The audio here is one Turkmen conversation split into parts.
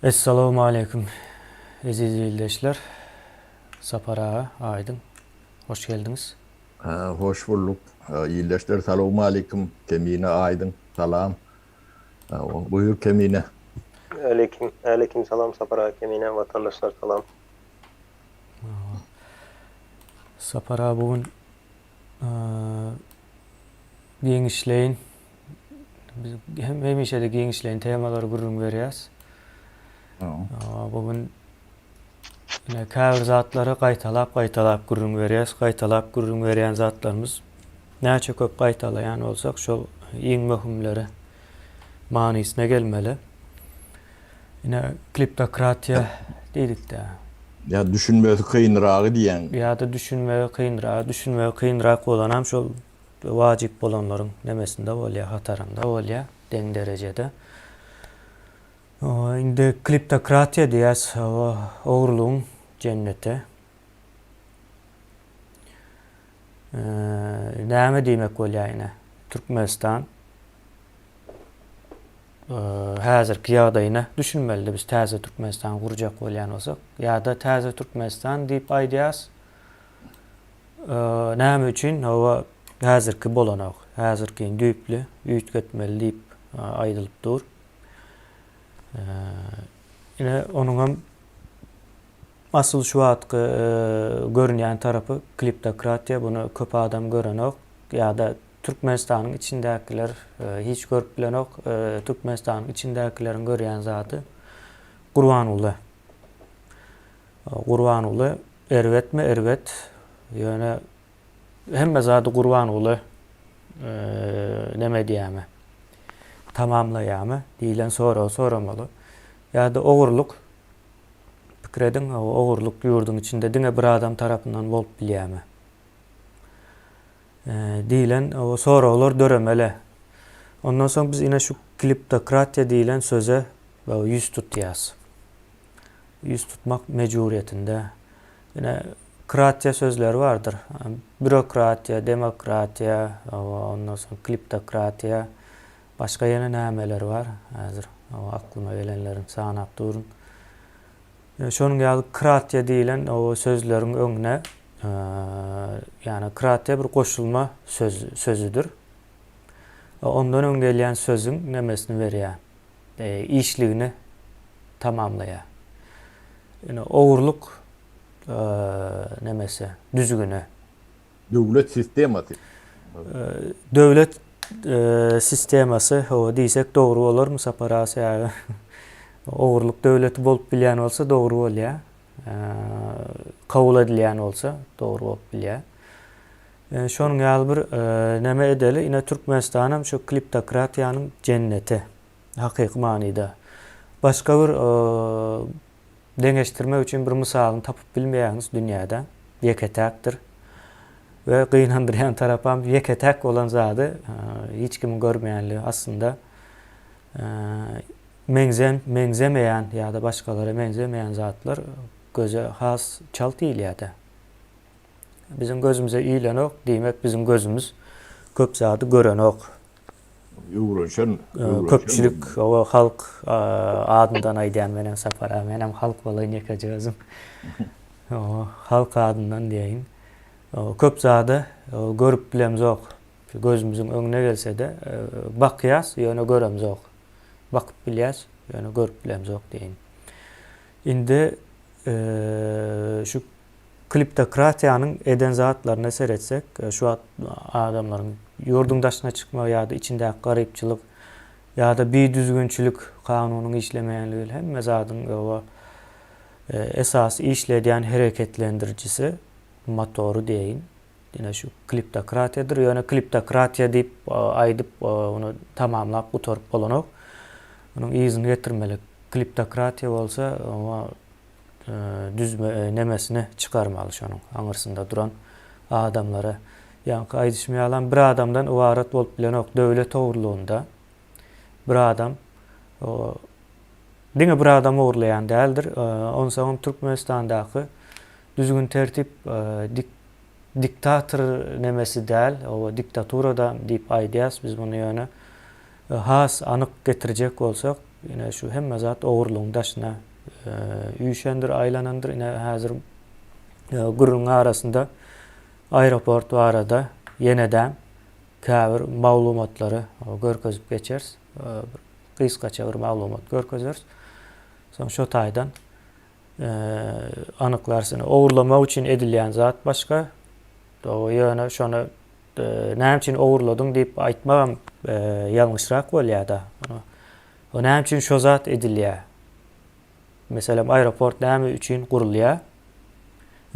Esselamu Aleyküm aziz izleyiciler. Sapar Ağa, Aydın. Hoş geldiniz. Hoş bulduk. İyileştir. Selamun aleyküm. Kemine Aydın. Salam. Buyur Kemine. Aleyküm salam Sapar hakemine vatandaşlar salam. Sapar Ağa bugün genişleyin, biz hemişe de genişleyin temaları gurrun veriyoruz. Bugün yine käbir zatları qaytalap gurrun veriyoruz. Qaytalap gurrun veriyen zatlarımız näçe köp qaytalayan olsak şol iň möhümleri manysına gelmeli. Yine kliptokratiya dedik de. Ya düşünmesi kıyınrağı diyen. Ya da düşünmeye kıyınrak olan hem şol vacip bolanların nemesinde bolya, hatarında bolya, den derecede. Indi kliptokratiya diýäs, oğurluğun cenneti. Näme diýmek bolýar ýene? Türkmenistan häzirki ýagdaýyna düşünmeli biz täze Türkmenistan gurjak bolýan bolsak, ýa-da täze Türkmenistan diýip aýdýas. Näme üçin hawa häzirki bolanok, häzirki düýpli, üýtgetmeli diýip aýdylypdyr. Ine onuň hem asyl şu wagtky görünýän tarapy kliptokratiya, bunu köp adam görenok, ýa-da Türkmenistanyň içindekiler hiç görüp bilenok, Türkmenistanyň içindekileriň görýän zaty Gurbanuly. Gurbanuly erwetmi? Erwet. Ýöne hemme zady Gurbanuly neme diýämi? Tamamlaýarmy? Diýilen soramaly. Ýa-da ogurluk pikredin, ogurluk ýurdun içinde diňe bir adam tarapyndan bolup bilýärmi? Diýilen o soralar döremeli. Ondan soň biz ine şu kliptokratiya diýilen söze ýüz tutýas. Ýüz tutmak mecburiyetinde. Ine kratiya sözleri vardır. Bürokratiya, demokratiya, ondan soň kliptokratiya, başga ýene nämeler var. Häzir aklyma gelenlerin sanap durun. Şonuň ýaly kratiya diýilen o sözleriň öňüne yani kratiya bir koşulma sözüdür. Ondan öň gelýän sözüň nemesini berýär. İşligini tamamlaýar. Yani ogurluk nemesi, düzgünü. Devlet sisteması. Döwlet sisteması o diýsek dogry bolarmy Saparasy? Ogurluk döwleti bolup bilýän bolsa dogry bolýar. Kabul edilýän bolsa dogry bolup bilýär. Şonuň ýaly bir neme edeli, ine Türkmenistan hem şu kliptokratiýanyň cenneti hakyky manyda. Başga bir deňeşdirmek üçin bir misalyny tapyp bilmeýäňiz dünýäde ýeketäkdir. Ve gynandyrýan tarap hem ýeketäk bolan zady hiç kim görmeýänligi aslında meňzemeýän ýa-da başgalara meňzemeýän zatlar göze has çalt diýilýär. Bizim gözümüze iýlenok, diýmek bizim gözümüz köp zady görenok. Köpçülik o halk adından aýdýan menen Sapara, menem halk bolan ýekejegim. Halk adından diýeýin. Köp zady görüp bilemzok. Gözümüzün öňüne gelse-de bakýas, ýöne göremzok. Bakyp bilýäs, ýöne görüp bilemzok diýin. Indi şu kliptokratiýanyň eden zatlaryna seretsek, şu adamlaryň ýurdun daşyna çykmak ýa-da içindäki garypçylyk ýa-da düzgünçilik kanunyny işlemeýänligi hemme zadyň esasy işledýän hereketlendiricisi motoru diýin. Ýene şu kliptokratiýadyr. Ýöne kliptokratiýa diýip aýdyp onu tamamlap gutorup bolanok. Onuň izini getirmeli. Kliptokratiýa bolsa düzme nemesini çıkarmalı şonun aňyrsynda duran adamlara. Yani aýdyşmaýalan bir adamdan ibaret bolup bilenok döwlet ogurluğunda bir adam diňe bir adam ogurlaýan däldir. Onsoň Türkmenistandaky düzgün tertip diktator nemesi däl, o diktatura da diýip aýdýas biz bunu ýöne has anyk getirjek bolsak Yine şu hemme zat oğurluğun daşına üyüşendir, aylanandır. Yine hazır gurrun arasında aeroport arada yeniden käbir maglumatları görkezip geçeriz. Kıyıskaça bir maglumat görkezeriz. Sonra şu taydan anıklarsını oğurlamak için edilýän zat başka. O ýöne şonu näme üçin oğurladың diýip aýtmagam ýalňyşrak bolýar-da. O näme üçin şo zat edilýär? Meselem aeroport näme üçin gurulýar?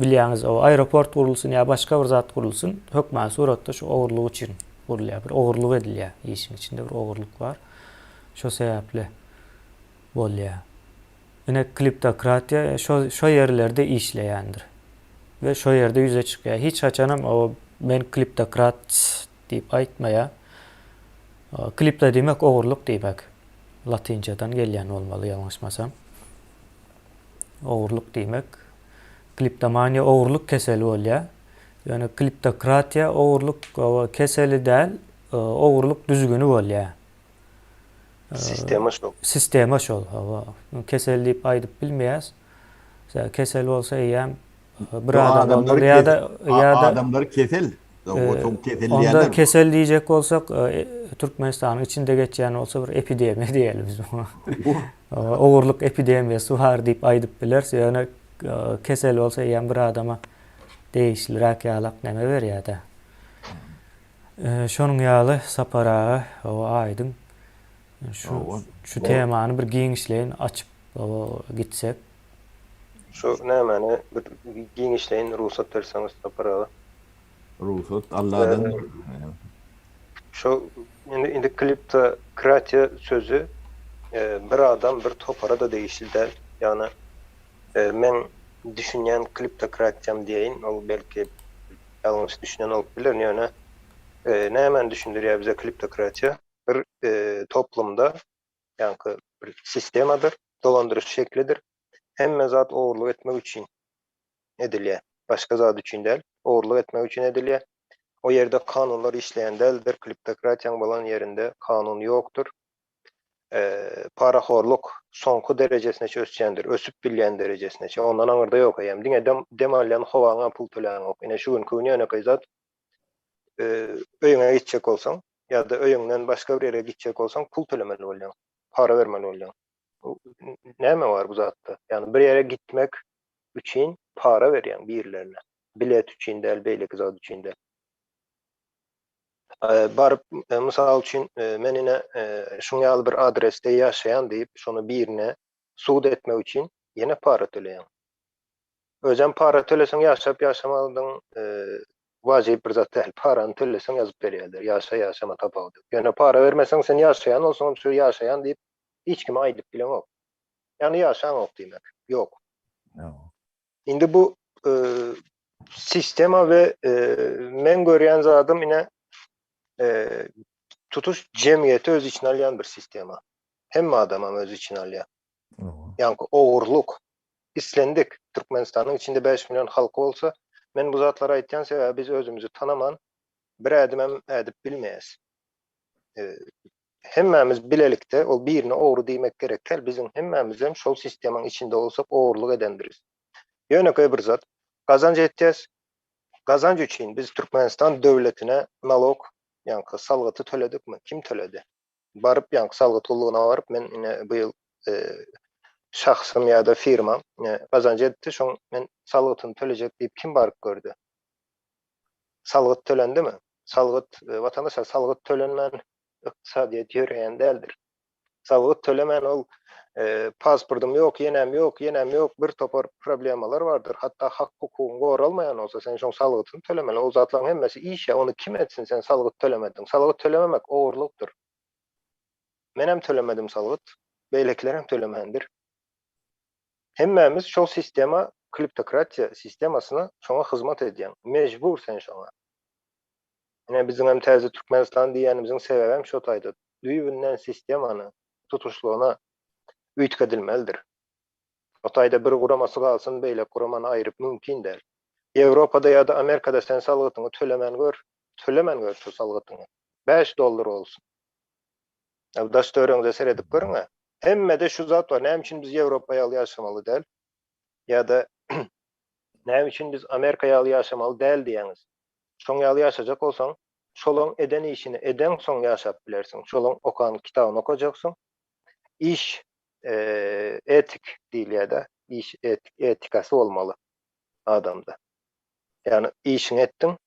Bilýäňiz o aeroport gurulsun ýa başga bir zat gurulsun, hökmän suratda şu oğurluk üçin gurulýar. Bir oğurluk edilýär. Işiň içinde bir oğurluk bar. Şo sebäpli bolýar. Ine kliptokratiya şo yerlerde işleýändir. Ve şo yerde yüze çykýar. Hiç haçanam o men kliptokrat diýip aýtmaýa. Klipta demek oğurluk demek. Latincadan gelýän bolmaly ýalňyşmasam. Oğurluk demek. Kliptomaniýa oğurluk keseli bolýar. Yani kliptokratiya oğurluk keseli däl, oğurluk düzgünü bolýar. Sistema şol. Sistema şol. Kesel diýip aýdyp bilmeýäs. Kesel bolsa ýa bir adam ýa-da adamlar kesel. O çok kesel onda diýerler. kesel diýjek bolsak Türkmenistanyň içinde geçýän bolsa bir epidemiýa diýelim biz buna. Oğurluk epidemiýasy bar diýip aýdyp biler. Ýöne kesel bolsa ýa bir adama değişlirak ýalak näme berýär-de. Şonuň ýaly saparagy o aýdyň şu temany bir giňişleýin açyp gitsek. Şu nämäni bir giňişleýin ruhsat berseňiz taparaga. Ruhsat Allah'dan. Şu indi kliptokratiya sözü bir adam bir topara da değişildi. Yani men düşünýän kliptokratiyam diýeýin, ol belki ýalňyş düşünýän olup biler. Ýöne nämen düşündirýär bize kliptokratiya? Bir toplumda yani bir sistemadır, dolandırış şeklidir. Hemme zat oğurluk etmek için edilýär. Başka zat üçin däl, oğurluk etmek için edilýär. O yerde kanunlar işleyen däldir. Kliptokratiýaň bolan yerinde kanun ýokdur. Paraxorluk soňky derejesine ösýändir, ösüp bilýän derejesine. Ondan aňyrda ýok hem. Diňe demalýan howaňa pul töläň ýok. Ine şu gün ýöne zat öýüňe gitjek bolsaň ýa-da öýüňden başga bir ýere gitjek bolsaň pul tölemeli bolýan. Para bermeli bolýan. Näme var bu zatda? Yani bir yere gitmek üçün para berýän birlerine. Bilet üçün däl, beýleki zat üçün däl. Baryp mysal üçin men ine şuňaly bir adresde ýaşaýan diýip şonu birine suud etmek üçin ýene para töleýän. Özem para töleseň ýaşap ýaşamalydyň wajyp bir zat däl. Parany töleseň ýazyp berýärler. Ýaşama tapawdy. Ýöne para bermeseň sen ýaşaýan bolsaň şu ýaşaýan diýip hiç kime aýdyp bilen ok. Yani ýaşaýan ok diýmek. Ýok. Indi bu sistema ve men görýän zadym ine tutuş cemiyeti öz içine alýan bir sistema. Hemme adamam öz içine alýar. Yani oğurluk. İslendik. Türkmenistanyň içinde 5 milyon halky bolsa, men bu zatlara aýtýan sebäbi biz özümüzü tanaman bir ädimem ädip bilmeýäs. Hemmemiz bilelikde o birine oğru diýmek gerekler. Bizim hemmemiz hem şol sistemaň içinde olsak oğurluk edendiriz. Ýöne bir zat gazanç etýäs. Gazanç üçin biz Türkmenistan döwletine nalog, yani salgyty töledikmi? Kim töledi? Baryp yani salgytlygyna baryp men ine bu ýyl şahsym ýa-da firmam gazanç etdi, şoň men salgytyny tölejek diýip kim baryp gördü? Salgyt tölendimi? Salgyt watandaşa salgyt tölenmän iqtisadiýet ýöreýän däldir. Salgyt tölemän ol pasportum ýok, ýenem ýok, bir topar problemalar vardır. Hatta hak hukugyň goralmaýan olsa sen şoň salgytyny tölemeli. O zatlaryň hemmesi iş ya, onu kim etsin sen salgyt tölemedin. Salgyt tölememek oğurlukdur. Men hem tölemedim salgyt, beýlekler hem tölemendir. Hemmemiz şol sistema, kliptokratiya sistemasyna şoňa hyzmat edýän. Mejbur sen şoňa. Ine bizim hem täze Türkmenistan diýenimiziň sebebi hem şo taýda. Düýbünden sistemany tutuşlugyna üýtgedilmelidir. O taýda bir guramasy galsyn, beýle guramany aýryp mümkin däl. Ýewropada ýa-da Amerikada sen salgytyny tölemän gör şu salgytyny. $5 bolsun. Daş töreňize seredip görüňe. Hemme de şu zat var. Näme üçin biz Ýewropaýa aly ýaşamaly del? Ya-da näme üçin biz Amerikaýa aly ýaşamaly del diýeniz. Şoň ýaly ýaşajak bolsaň, şolaň eden işini eden soň ýaşap bilersiň. Şolaň okan kitabyny okajaksyň. İş etik diýilýär-de. İş etikasy bolmaly adamda. Yani işini ettin,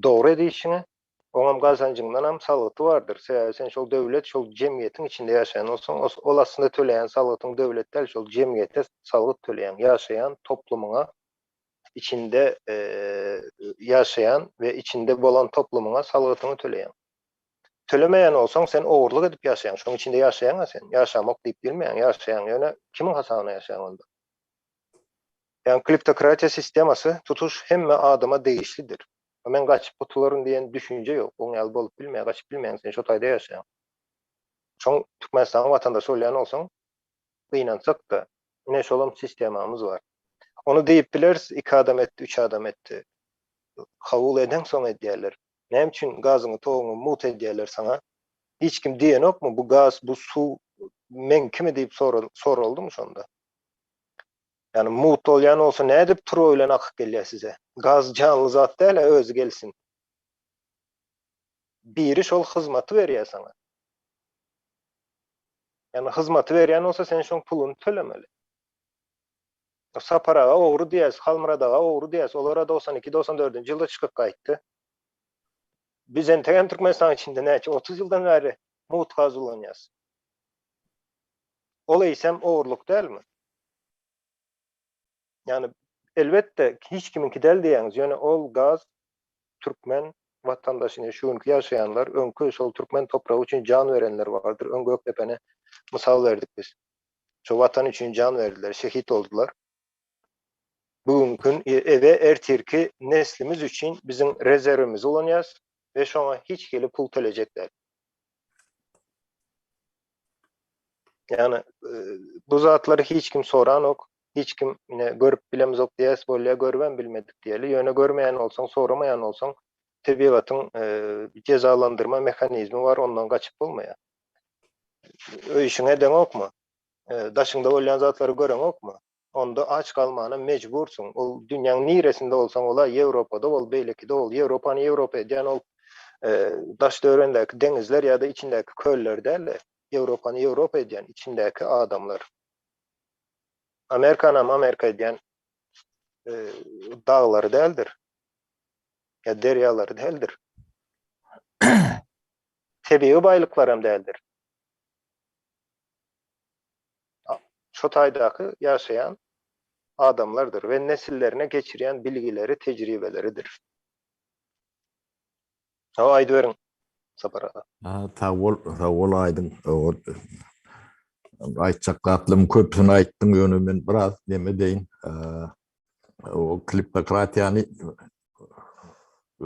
doğru edişini, oňam gazancyňdan ham salaty bardyr. Sen şol döwlet, şol jemgyýetiň içinde ýaşaýan bolsaň, ol aslında töleýän salatyň döwlet del, şol jemgyýete salat töleýän, ýaşaýan toplumuna içinde ýaşaýan we içinde bolan toplumuna salatyny töleýän. Tölemeýän bolsaň sen owurlyk edip ýaşaýan, şoň içinde ýaşaýan sen, ýaşamak diýip bilmeýän, ýaşaýan ýöne kimiň hasabyna ýaşaýan onda? Yani kleptokratiya sisteması tutuş hemme adama değişlidir. Men gaçyp gutularyn diýen düşünje ýok. Oň ýaly bolup bilmeýän, gaçyp bilmeýän sen şo taýda ýaşaýan. Şoň Türkmenistan watandaşy bolýan bolsaň, gynansak da ine şolam sistemamız var. Onu diýip bileriz, 2 adam etdi, 3 adam etdi. Kabul eden soň edýärler. Näme üçin gazyny, togyny mut edýärler sana? Hiç kim diýen okmu? Bu gaz, bu su men kimi diýip soruldymy şonda? Yani mut olyan olsa ne edip turu öyle akıp gelýär size? Gaz canlı zat değil, özü gelsin. Biri şol hizmeti berýär sana. Yani hizmeti berýän olsa sen şoň puluny tölemeli. Saparaga owru diýäs, Halmyradaga owru diýäs. Olara 92-94-nji ýylda çykyp gaýtdy. Biz entegem Türkmenistan içinde näçe 30 ýyldan bäri mut gaz ulanýas. Ol eýsem owurluk dälmi? Yani elbette hiç kiminki del diýeniz, ýöne ol gaz Türkmen vatandaşyny şuňky ýaşaýanlar, öňkü şol Türkmen topragy üçin can verenler bardyr. Öňkü Gökdepeni mysal berdik biz. Şo watan üçin can berdiler, şehit oldular. Bugünkü eve ertirki neslimiz üçin bizim rezerwimiz olanýas we şoňa hiç gelip pul tölejekler. Yani bu zatlary hiç kim soran ok. Hiç kim yine görüp bilemiz ok diýäs bolýa, görben bilmedik diýeli. Ýöne görmeýän bolsaň, soramaýan bolsaň, tebigatyň cezalandyrma mehanizmi var, ondan gaçyp bolmaýar. Öýşiňe eden okmu? Daşyňda bolýan zatlary gören okmu? Onda aç kalmana mecbursun. Ol dünýäniň niresinde bolsaň, ola Ýewropada bol, beýlekide bol, Ýewropany Ýewropa edýän ol daş döwrendäki deňizler ýa-da içindäki köller däl, Ýewropany Ýewropa edýän içindäki adamlar. Amerika edýän daglary däldir. Ya derýalary däldir. Tebii baýlyklar hem däldir. Şo taýdaky ýaşaýan adamlardır we nesillerine geçirýän bilgileri, tejribeleridir. Aýdy beriň Sapara. Tawol aýdyň. Aýtjaklatlym köpüni aýtdyň ýöne men biraz neme deýin. O kleptokratiýany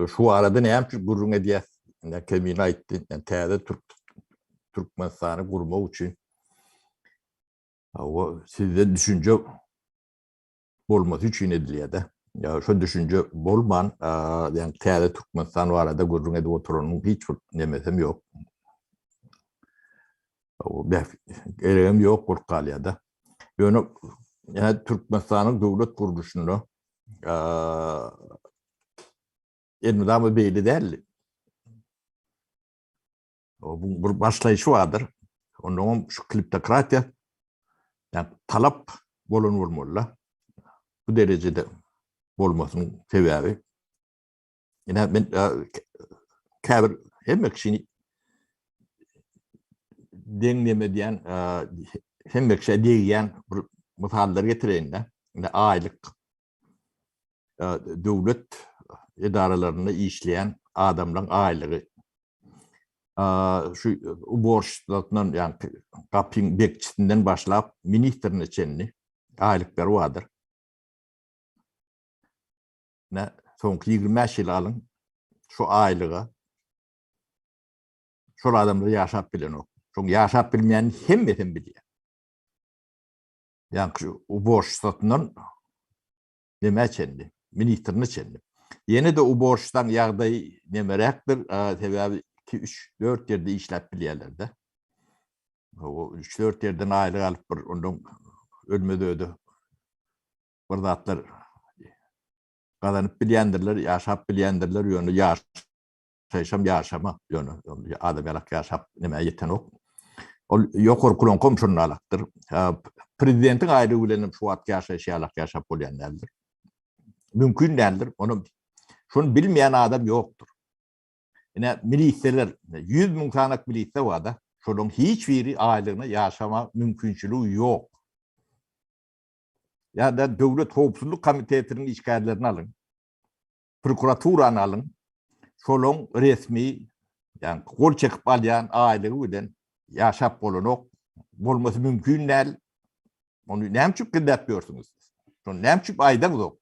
şu arada näme gurrun edýär? Kemin aýtdy. Täze Türkmenistany gurmak üçin. O sizde düşünce bolması üçin edilýär-de. Ya şu düşünce bolman, yani täze Türkmenistan arada gurrun edip oturanlyň hiç nemesem ýok. O geregim ýok gurkalýa-da. Ýöne yani Türkmenistanyň döwlet guruluşyny elmydamy beýli däl. O bu bir başlaýşy bardyr. Ondan şu kleptokratiýa yani talap bolunurmaly. Bu derecede bolmasının sebebi. Yine ben käbir hemme kişini denleme diýen hemme kişi diýen misallar getireýin. Yine aýlyk döwlet idaralarynda işleyen adamlaryň aýlygy şu borçlardan yani kapın bekçisinden başlap ministerine çenli aýlyklar bardyr. Ne soňky 25 ýyl alın şu aýlyga şu adamlar ýaşap bilen ok. Şoň ýaşap bilmeýän hemmeten bilýär. Yani şu borçlardan neme çenli, ministerine çenli. Yine de o borçtan ýagdaý nemerekdir, sebebi 2-3-4 ýerde işläp bilýärler-de. O 3-4 yerden aylık alıp bir ondan ölmedi ödü. Bir zatlar kazanıp bilyendirler, yaşap bilyendirler yönü yaşama yönü. Adam yalak yaşap neme yeten ok. O yokur kulon komşunun alaktır. Prezidentin ayrı ülenim şu at yaşap bilyenlerdir. Mümkün değildir. Şunu bilmeyen adam yoktur. Yine miliseler, 100 bin kanak milise var da, şunun hiçbiri aylığını yaşama mümkünçülüğü yok. Ya da Devlet Hoğupsuzluk Komitetinin işgallerini alın. Prokuraturanı alın. Şolun resmi, yani kol çekip alayan aylığıyla yaşap bolunok. Bolması mümkün değil. Onu ne çüp gıdetmiyorsunuz? Şunu ne çüp aydan yok.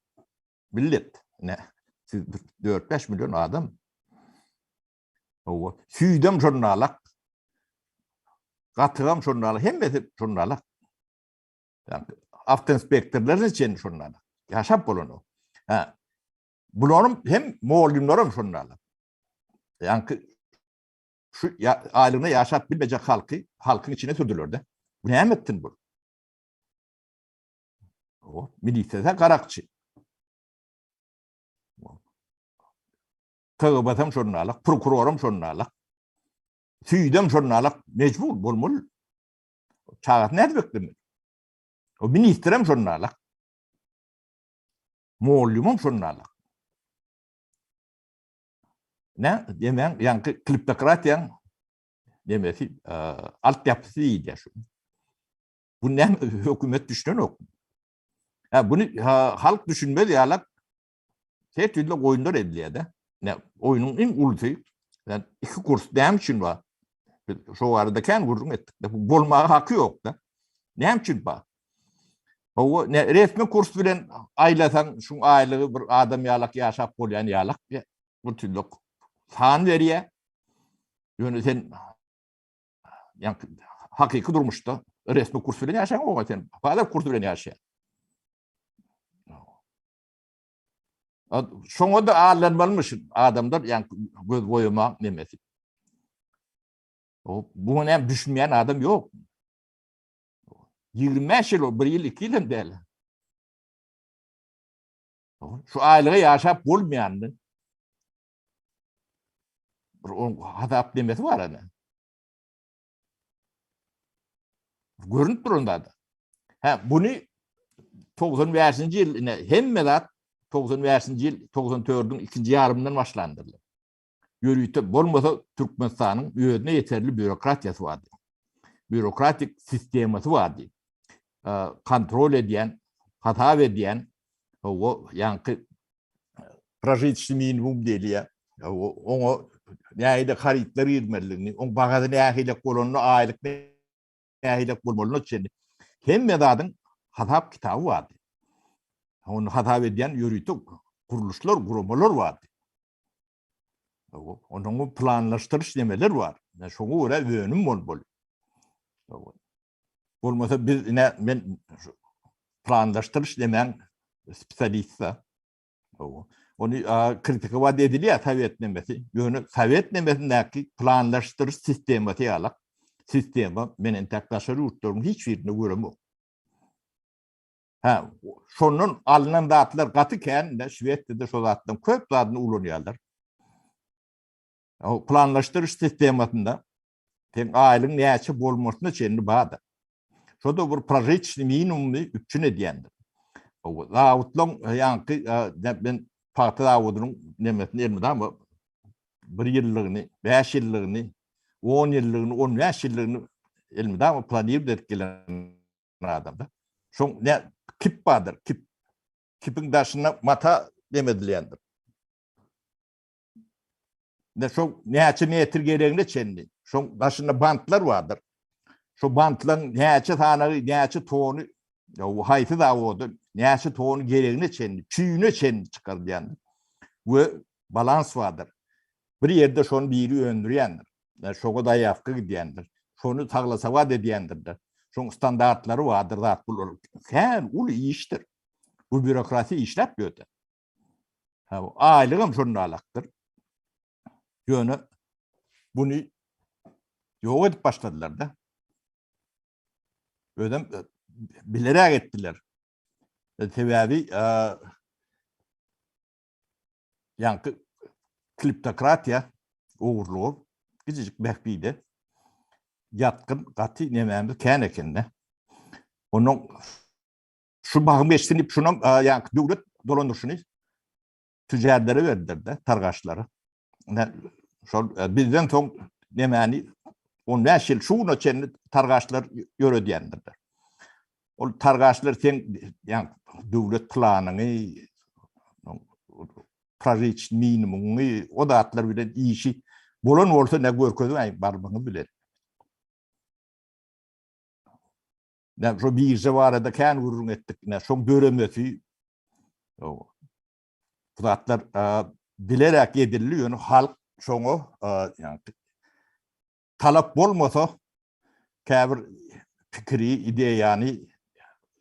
Millet. Ne? Siz 4-5 milyon adam. Süydüm jurnalak. Katığım jurnalak. Hem de jurnalak. Yani avtoinspektörler için jurnalak. Yaşap bolunu. Bunların hem muallimlerim jurnalak. Yani şu ailene yaşap bilmeyecek halkın içine sürdürüldü. Bu ne ettin bu? O milisede karakçı. Tığbatam jurnalak, prokurorum jurnalak. Süydüm jurnalak mecbur bulmul. Çağat ne beklemir? O ministrem jurnalak. Muallimim jurnalak. Ne? Demen yani kliptokratiyan demesi altyapısı iyi ya şu. Bu ne hükümet düşünen yok. Bunu halk düşünmeli ya her türlü oyunlar ediliyor da. Ne oyunun en ulusu yani 2 kurs ne için var? Şu arada kendi vurdum ettik. Bu bolma hakkı yok da. Ne için var? O ne resmi kurs bilen aylatan şu aylığı bir adam yalak yaşap bolyan yalak bu türlü sağın veriyor. Yöneten yani hakiki durmuştu. Resmi kurs bilen yaşayan o zaten. Fazla kurs bilen yaşayan. Şoňa da ağırlanmalmış adamlar yani göz boyama nemesi. Bunu hem düşünmeyen adam yok. 25 yıl, 1 yıl, 2 yıl değil. Şu aylığı yaşap bulmayanın hatap demesi var hani. Görünüp durumda da. Bunu 95. yıl hem melat 95. yıl 94'ün ikinci yarımından başlandırıldı. Yürüyüp bolmasa Türkmenistan'ın yönüne yeterli bürokratyası vardı. Bürokratik sisteması vardı. Kontrol ediyen, hata ediyen, o yankı prajitçi minimum değil ya. Onu neyde haritleri yirmelerini, on bağada neyde kolonunu aylık neyde kolonunu çendi. Hem medadın hata kitabı vardı. Onu hata ediyen yürüyüp kuruluşlar, kurumlar vardı. Onun planlaştırış demeler var. Şoňa görä öňüm bol. Bolmasa biz men planlaştırış demen spesialistsa. Onu kritika var ediliyor Sovet nemesi. Yönü Sovet nemesindeki planlaştırış sistemati alak. Sistema menen takdaşary urtlaryň hiçbirini göremok. Şonun alınan datlar gatyken de Şwedde şo zatdan köp zadyny ulanýarlar. O planlaştırış sistematında ten aýlyň näçe bolmasyna çenli bada. Şo da bir proje minimumny üçin edýändir. O zawutlaň ýanky ben paýta zawudynyň nemesini elmede ama 1 ýyllygyny, 5 ýyllygyny, 10 ýyllygyny, 15 ýyllygyny elmede ama planiýip derkelen adamda. Şoň ne kip badyr, kipin daşyna mata demedilýändir. Ne şo näçe metr gereğine çenli. Şo daşynda bantlar vardır. Şo bantlaryň näçe tanagy, näçe tonu o haýsy da boldy. Näçe tonu gereğine çenli, çüýüne çenli çykarylýandyr. We balans vardır. Bir ýerde şonu biri öndürýändir. Şoňa daýapky gidýändir. Şonu taglasa wad edýändir. Şoň standartlary vardır zat bu. Her ul işdir. Bu bürokrasi işläp ýöte. Aýlygym şonu alakdyr. Yönü bunu yok edip başladılar da. Ödem bilerek ettiler. Sebebi yankı kliptokratya uğurluğu küçücük behbiydi. Yatkın katı nememiz kenekinde. Onun şu bakım geçtiğini şunun yankı devlet dolandırışını tüccarlara verdiler de targaçları. Bizden son nemeni 15 yıl şunu için targaçlar yürü diyendirler. O targaçlar sen yani devlet planını proje için minimumu o da atlar bile işi bulan olsa ne görközü ay barbını bilir. Ne şu bir işe var da kan vurun ettik ne son göremesi o atlar bilerek ediliyor halk şonu yani talep olmasa kabir fikri ide yani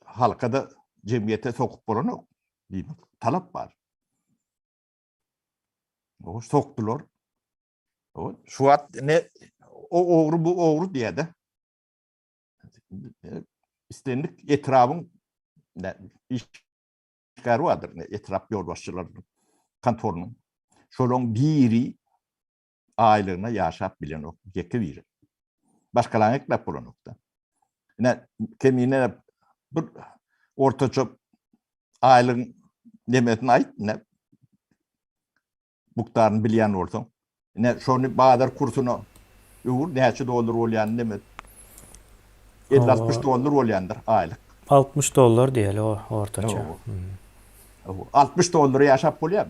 halka da cemiyete sokup bulanı talep var. O soktular. O şu an ne o oğru bu oğru diye de istendik etrafın ne işler vardır ne etraf yolbaşçılarının kantorunun şolun biri aylığına yaşap bilen o yeke biri. Başkalarına eklep bulan nokta. Ne kemine bir ortaça aylığın demetine ait ne buktarını bilen olsun. Ne şonu bağdır kursunu uğur neçe dolar olayan demet. 50-60 dolar olayandır aylık. $60 diyelim o ortaça. 60 dolara yaşap boluyor.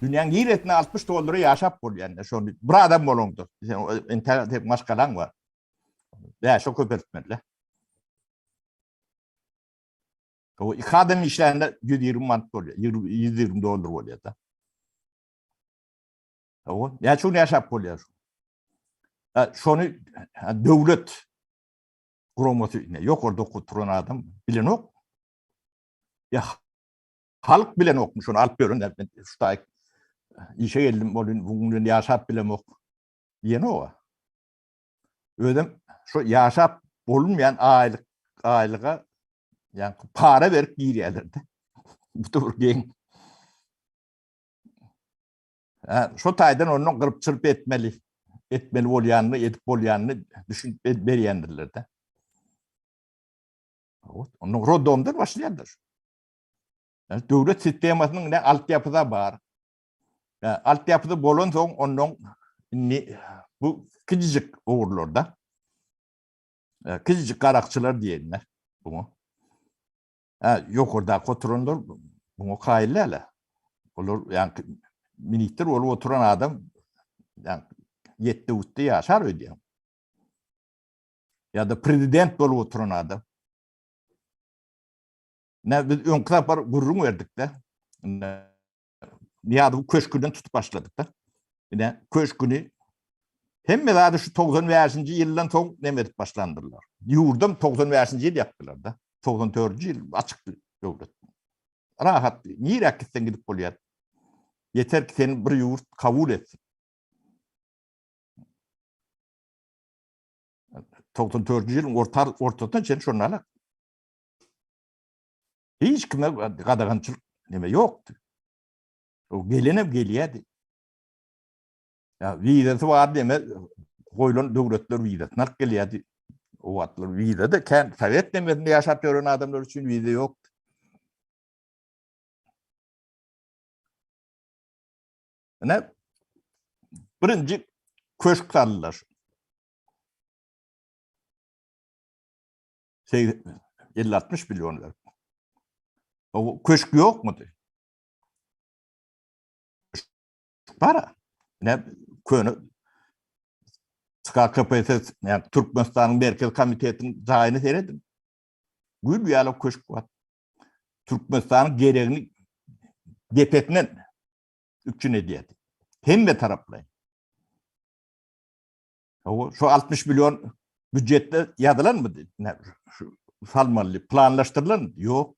Dünyanın giretine 60 dolara yaşap boluyor. Şonu bir adam bolondu. İnternet maşkalan var. Ya şu köpürtmeli. O kadın işlerinde 120 manat oluyor. 120 dolar oluyor da. O ya şunu yaşap boluyor. Şonu devlet kuruması yok orada oturan adam bilen yok. Ya halk bilen okmuş onu alıp görün. Şu işe geldim bugün yaşap bilen yok. Yeni o. Ödem şu yaşap olmayan aylığa yani para verip giriyorlardı. Bu Türkiye'nin. Şu taydan onun kırıp çırp etmeli olyanını, edip olyanını düşünüp veriyendirlerdi. Onun rodomdur başlayandır. Yani devlet sistemasının ne altyapıda var. Yani altyapıda bolon son onun bu küçücük uğurlarda küçücük karakçılar diyenler bunu. Yok orada oturanlar bunu kayırlarla. Olur yani minister olup oturan adam yani 7 yaşar ödüyor. Ya da prezident olup oturan adam. Ne biz ön kadar gururun verdik de. Niye bu köşkünden tutup başladık da. Yine köşkünü hem de şu 95. yıldan son demet başlandırdılar. Yurdum 95. yıl yaptılar da. 94. yıl açık devlet. Rahat. Niye rakitten gidip oluyor? Yeter ki senin bir yurt kabul etsin. 94. yılın ortadan sen şunlarla. Hiç kime kadağançılık yoktu. O gelene geliyordu. Ya vidası var deme koyulan devletler vidasını alıp geliyordu. O atlar vida da kendi Sovyet demesinde yaşap gören adamlar için vida yoktu. Ne? Birinci köşk saldılar. 50-60 milyon lira. O köşk yok mu? Para. Ne? Köyünü KPSS yani Türkmenistan'ın Merkez Komitesi'nin zahini seyredin. Gül bir yağlı köşk var. Türkmenistan'ın gereğini depetinden üçün ediyedi. Hem de taraflayın. Şu 60 milyon bütçette yazılan mı? Ne? Şu salmalı, planlaştırılan mı? Yok.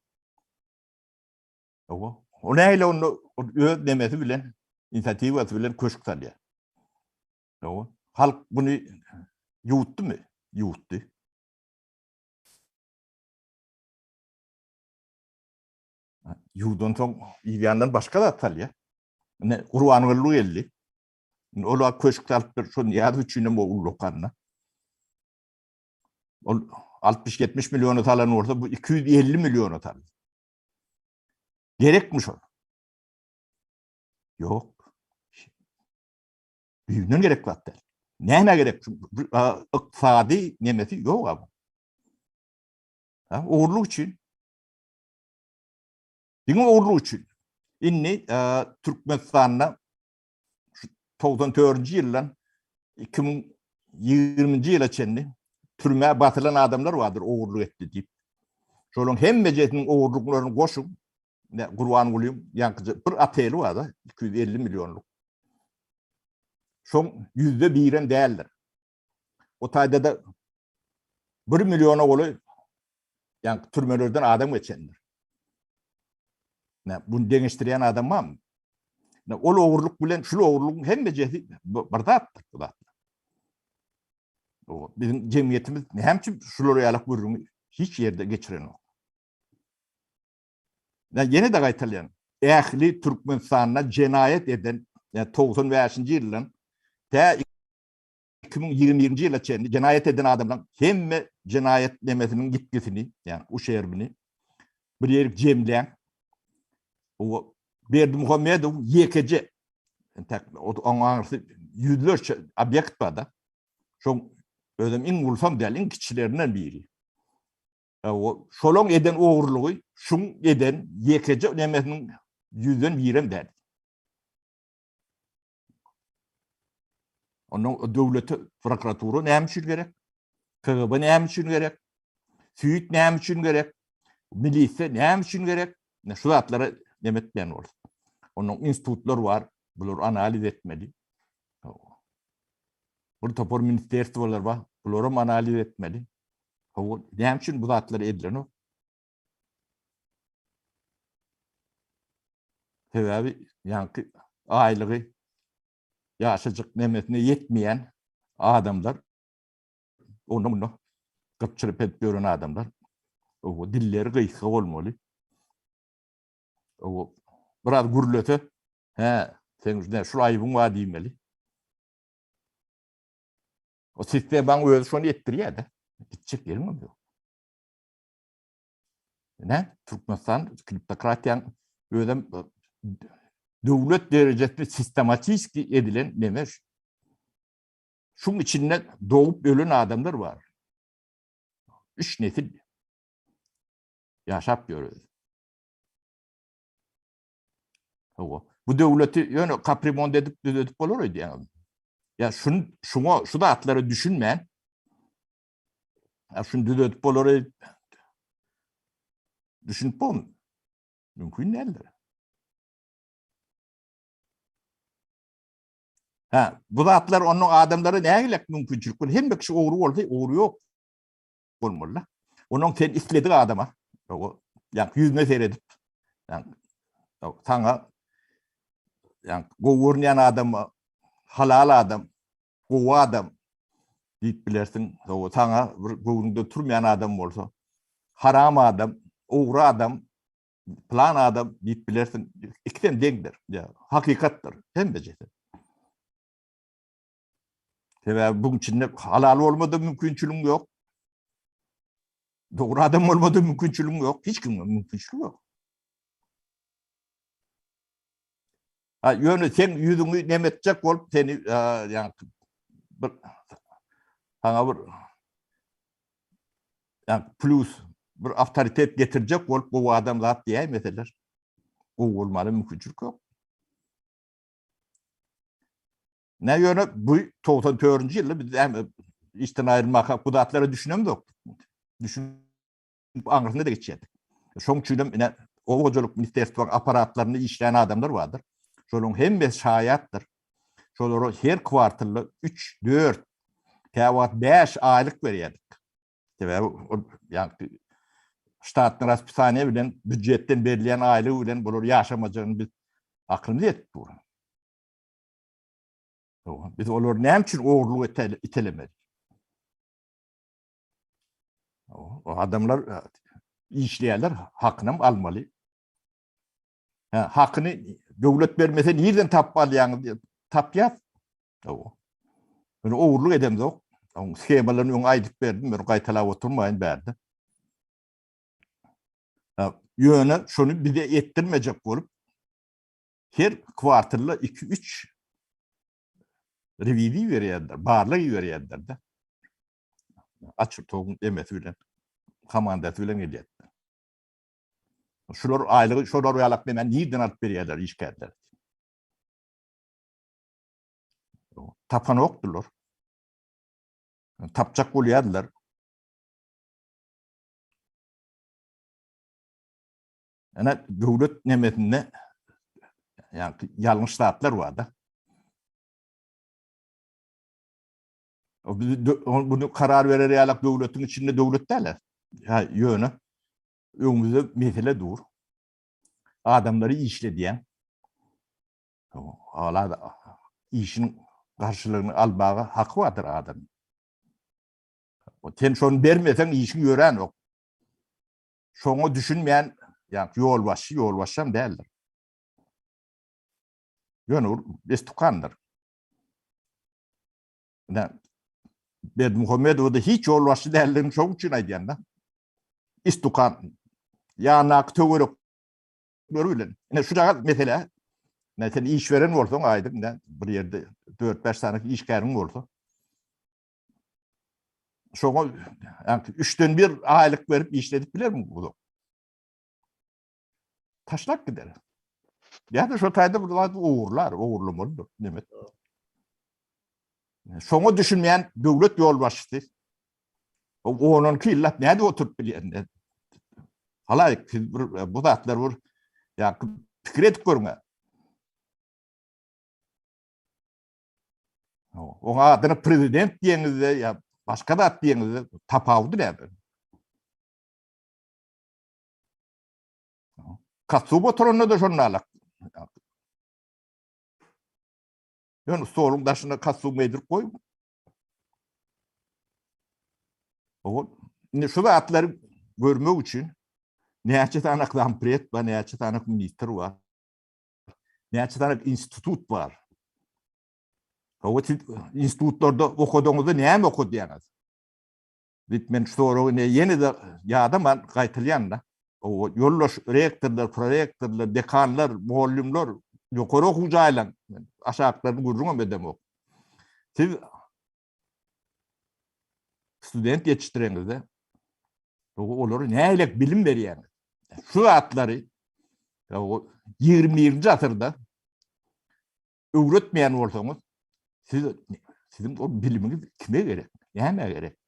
O neyle onu demesi bilen, inisiyativası bilen köşk salıyor. Halk bunu yuttu mu? Yuttu. Yuhudun son İlyandan başka da atal ya. Ne Kur'an'ı geldi. Ola köşkte alıp bir şun yadı üçüne mi ullokanna. 60-70 milyon talan orada bu 250 milyon talan. Gerekmiş o. Yok. Büyüğünün gerek var. Neyine gerek? İktisadi nemeti yok ama. Uğurluk için. Değil mi uğurluk için? İnni Türkmenistan'da 94. yıldan 2020. yıla çenli türmeye batılan adamlar vardır uğurluk etti deyip. Şolun hem mecetinin uğurluklarını koşup Kur'an kuluyum yankıcı bir ateli vardı 250 milyonluk. Son %1'in değerler. O tayda da 1 milyona olu yani türmelerden adam geçenler. Bunu değiştiren adam var mı? O uğurluk bilen şu uğurluk hem meceti barda attır. Bizim cemiyetimiz hem için şuları yalak buyruğunu hiç yerde geçiren o. Yeni de gaytalyan. Ehli Türkmenistan'a cinayet eden 95. yıldan ta 2020. yıla çendi cinayet eden adamlar hem cinayet demesinin gitgesini yani o şehrini bir yer cemleyen o Berdi Muhammedov yekece o anarsı yüzlerce obyekt var da şu özüm İngilizcem delin kişilerinden biri. O şolong eden uğurluğu şun eden yekece nemesinin yüzden birem der. Onun devleti prokuraturu ne için gerek? KGB ne için gerek? Süyüt ne için gerek? Milise ne için gerek? Şu atlara demetmeyen olur. Onun institutlar var. Bunları analiz etmeli. Burada topor ministerstvolar var. Bunları analiz etmeli. Ne için bu atları edilen o? Sebebi yankı aylığı yaşayacak nemesine yetmeyen adamlar onu kapçırıp etmiyor adamlar. O dilleri kıyıkı olmalı. O biraz gürlete sen şu ayıbın var demeli. O sistem bana öyle şunu ettiriyor da. Gidecek yerim mi yok? Ne? Türkmenistan kleptokratyan öyle devlet derecesinde sistematik edilen nemer. Şunun içinde doğup ölen adamlar var. 3 nesil yaşap görüyoruz. Bu devleti yani kaprimon edip olur yani. Ya şu da atları düşünmeyen ya şunu düzeltip olur düşünüp mu? Mümkün değildir. Bu da atlar onun adamları ne ilek mümkünçülük var. Hem de kişi uğru olsa uğru yok. Olmalı. Onun sen istediği adama yani yüzüne seyredip yani sana yani govurnayan adamı halal adam, kovu adam deyip bilirsin. Sana govurunda turmayan adam olsa haram adam, uğru adam, plan adam deyip bilirsin. İkiden denkdir. Ya, hakikattir. Hem beceri. Ve bunun içinde halal olmadığı mümkünçülüğüm yok. Doğru adam olmadığı mümkünçülüğüm yok. Hiç kimse mümkünçülüğü yok. Yönü sen yüzünü nemetecek olup seni yani sana bir yani plus bir avtoritet getirecek olup bu adam zat diye mesela o olmalı mümkünçülük yok. Ne yönü bu 94. yılda biz hem işten ayrılmak bu datları düşünemiyoruz. Düşünüp anlasında da geçecektik. Son çüydüm yine o hocalık ministerstvo aparatlarını işleyen adamlar vardır. Şolun hem de şayattır. Şolları her kvartallı 3, 4, tevat 5 aylık veriyorduk. Yani ştatın hastaneye bilen bütçetten belirleyen aylığı bilen bunları yaşamayacağını biz aklımıza ettik. Biz onları ne için uğurluğu itelemedik? O adamlar işleyenler hakkını almalı. Hakkını devlet vermese nereden tapmalyanyňyz diýip tapýar. Bunu oğurluk edemez ok. Skemalarını onu aydıp verdim. Ben kaytalap oturmayın berdi. Yöne şunu bir de ettirmeyecek olup her kvartalla 2-3 revizi veriyorlar. Barlığı veriyorlar da. Açık toğun demesi bilen komandası bilen ediyor. Şular aylığı şular uyalak hemen nereden alıp veriyorlar işgaller. Tapan oktular. Tapacak oluyorlar. Yani devlet nimetinde yani yanlış saatler vardı. Bunu karar vererek devletin içinde devlet değil. Yönü önümüzde mesele dur. Adamları işlediyen hala da işin karşılığını almağa hakkı vardır adam. Sen şunu vermesen işini gören yok. Şunu düşünmeyen yani yolbaşım değildir. Yönü istukandır. Ben Muhammed da hiç yolbaşı değillerini çok için aydiyen da. İstukan. Yani aktörü görülen. Yani şurada mesela işveren olsun aydım. Bir yerde 4-5 tane işgârin oldu. Şunu yani 3'ten 1 aylık verip işledik bilir mi bunu? Taşlak gider. Ya da şu tayda burada uğurlamalıdır. Demek. Şunu düşünmeyen devlet yolbaşısı. Onunki illat nerede oturup bilen? Hala bu zatlar var. Ya fikir edip görme. Ona adını prezident diyenizde ya başka da at diyenizde tapavdı nerede? Kasub oturunda da şunu alak. Yani sorun taşına kasub medir koy. Şu zatları görmek için neçe tane lampret var, neçe tane minister var. Neçe tane institut var. O institutlarda okuduğunuzda ne mi okuduğunuz? Ben soru yeni de ya ben kayıtlayan da o yollaş rektörler, prorektörler, dekanlar, muallimler yukarı okuyacağıyla aşağılarını görürüm edem o. Siz student yetiştirenizde onları neyle bilim veriyorsunuz? Şu atları 20. asırda öğretmeyen olsanız sizin o biliminiz kime gerek? Neye gerek?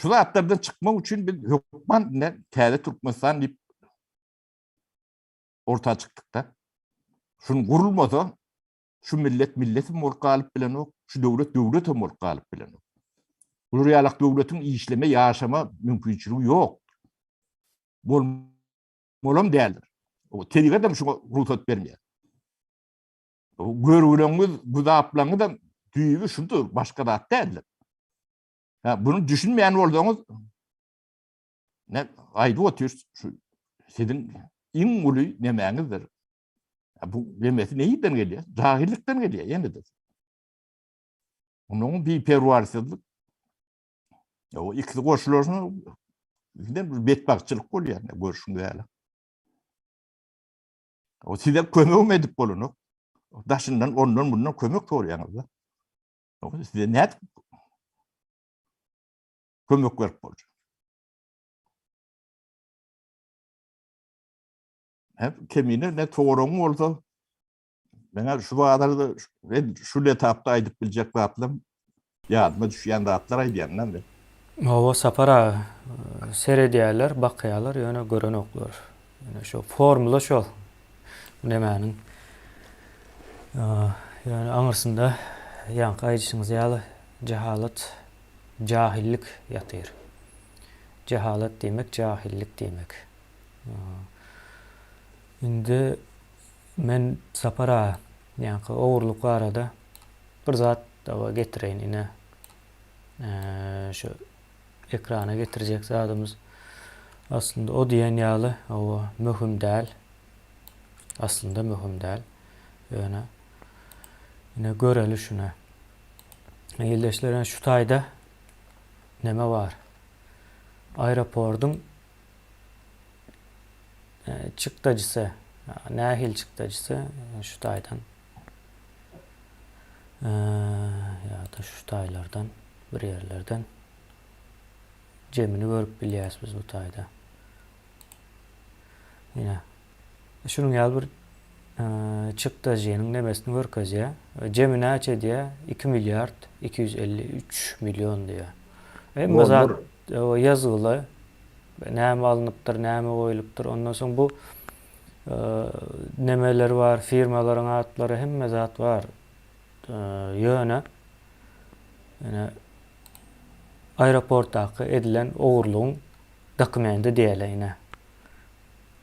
Şu atlardan çıkmak için bir hükman ne TR Türkmenistan deyip ortaya çıktıkta şunun kurulmadı şu milletin mol kalıp bilen o, şu devlet mol kalıp bilen o. Bu realak devletin işleme, yaşama mümkünçülüğü yok. Bolum değildir. O teliğe de şuna ruhsat vermiyor. O görgüleriniz, bu zaplarını da düğümü şudur, başka da değildir. Bunu düşünmeyen olduğunuz ne ayrı otuyor, sizin in ulu nemenizdir. Bu demesi neyden geliyor? Cahillikten geliyor, yenidir. Onun bir pervarsızlık. O ikisi koşulursa betbakçılık oluyor yani görüşün böyle. O size kömük edip bulunur. Daşından ondan bundan kömük soruyorsunuz. O size net kömük verip olacak. Hep kemine ne sorun olsa ben şu bağlarda şu etapta aydıp bilecek dağıtlam yardıma düşen dağıtlar diyenler de. O sapara seyrediyorlar, bakıyorlar, yani gören oklar. Yani şu formula şu. Nemenin. Yani anırsında yankı ayıcısınız yalı cehalet, cahillik yatır. Cehalet demek, cahillik demek. Şimdi men sapara yankı oğurluk arada bir zat da getireyim yine şu ekrana getirecek zatımız Aslında o diyen ýaly o möhüm däl. Aslında möhüm däl. Ýöne ine göreli şuna. Ýeldeşler şu taýda neme var? Aeroportun çıktacısı, nähil çıktacısı şu taýdan ya da şu taýlardan bir yerlerden jemini görüp bilýäs biz bu taýda. Ýene şunuň ýaly bir çıktacınyň nemesini görkezýär. Jemi näçe diýär? 2 milyard 253 milyon diýär. Emma zat o yazılı näme alınıpdyr, näme goýulypdyr. Ondan soň bu nemeler var, firmalaryň atlary hemme zat var. Ýöne aeroportdaky edilen ogurlugyň dokumenty diýeleýine.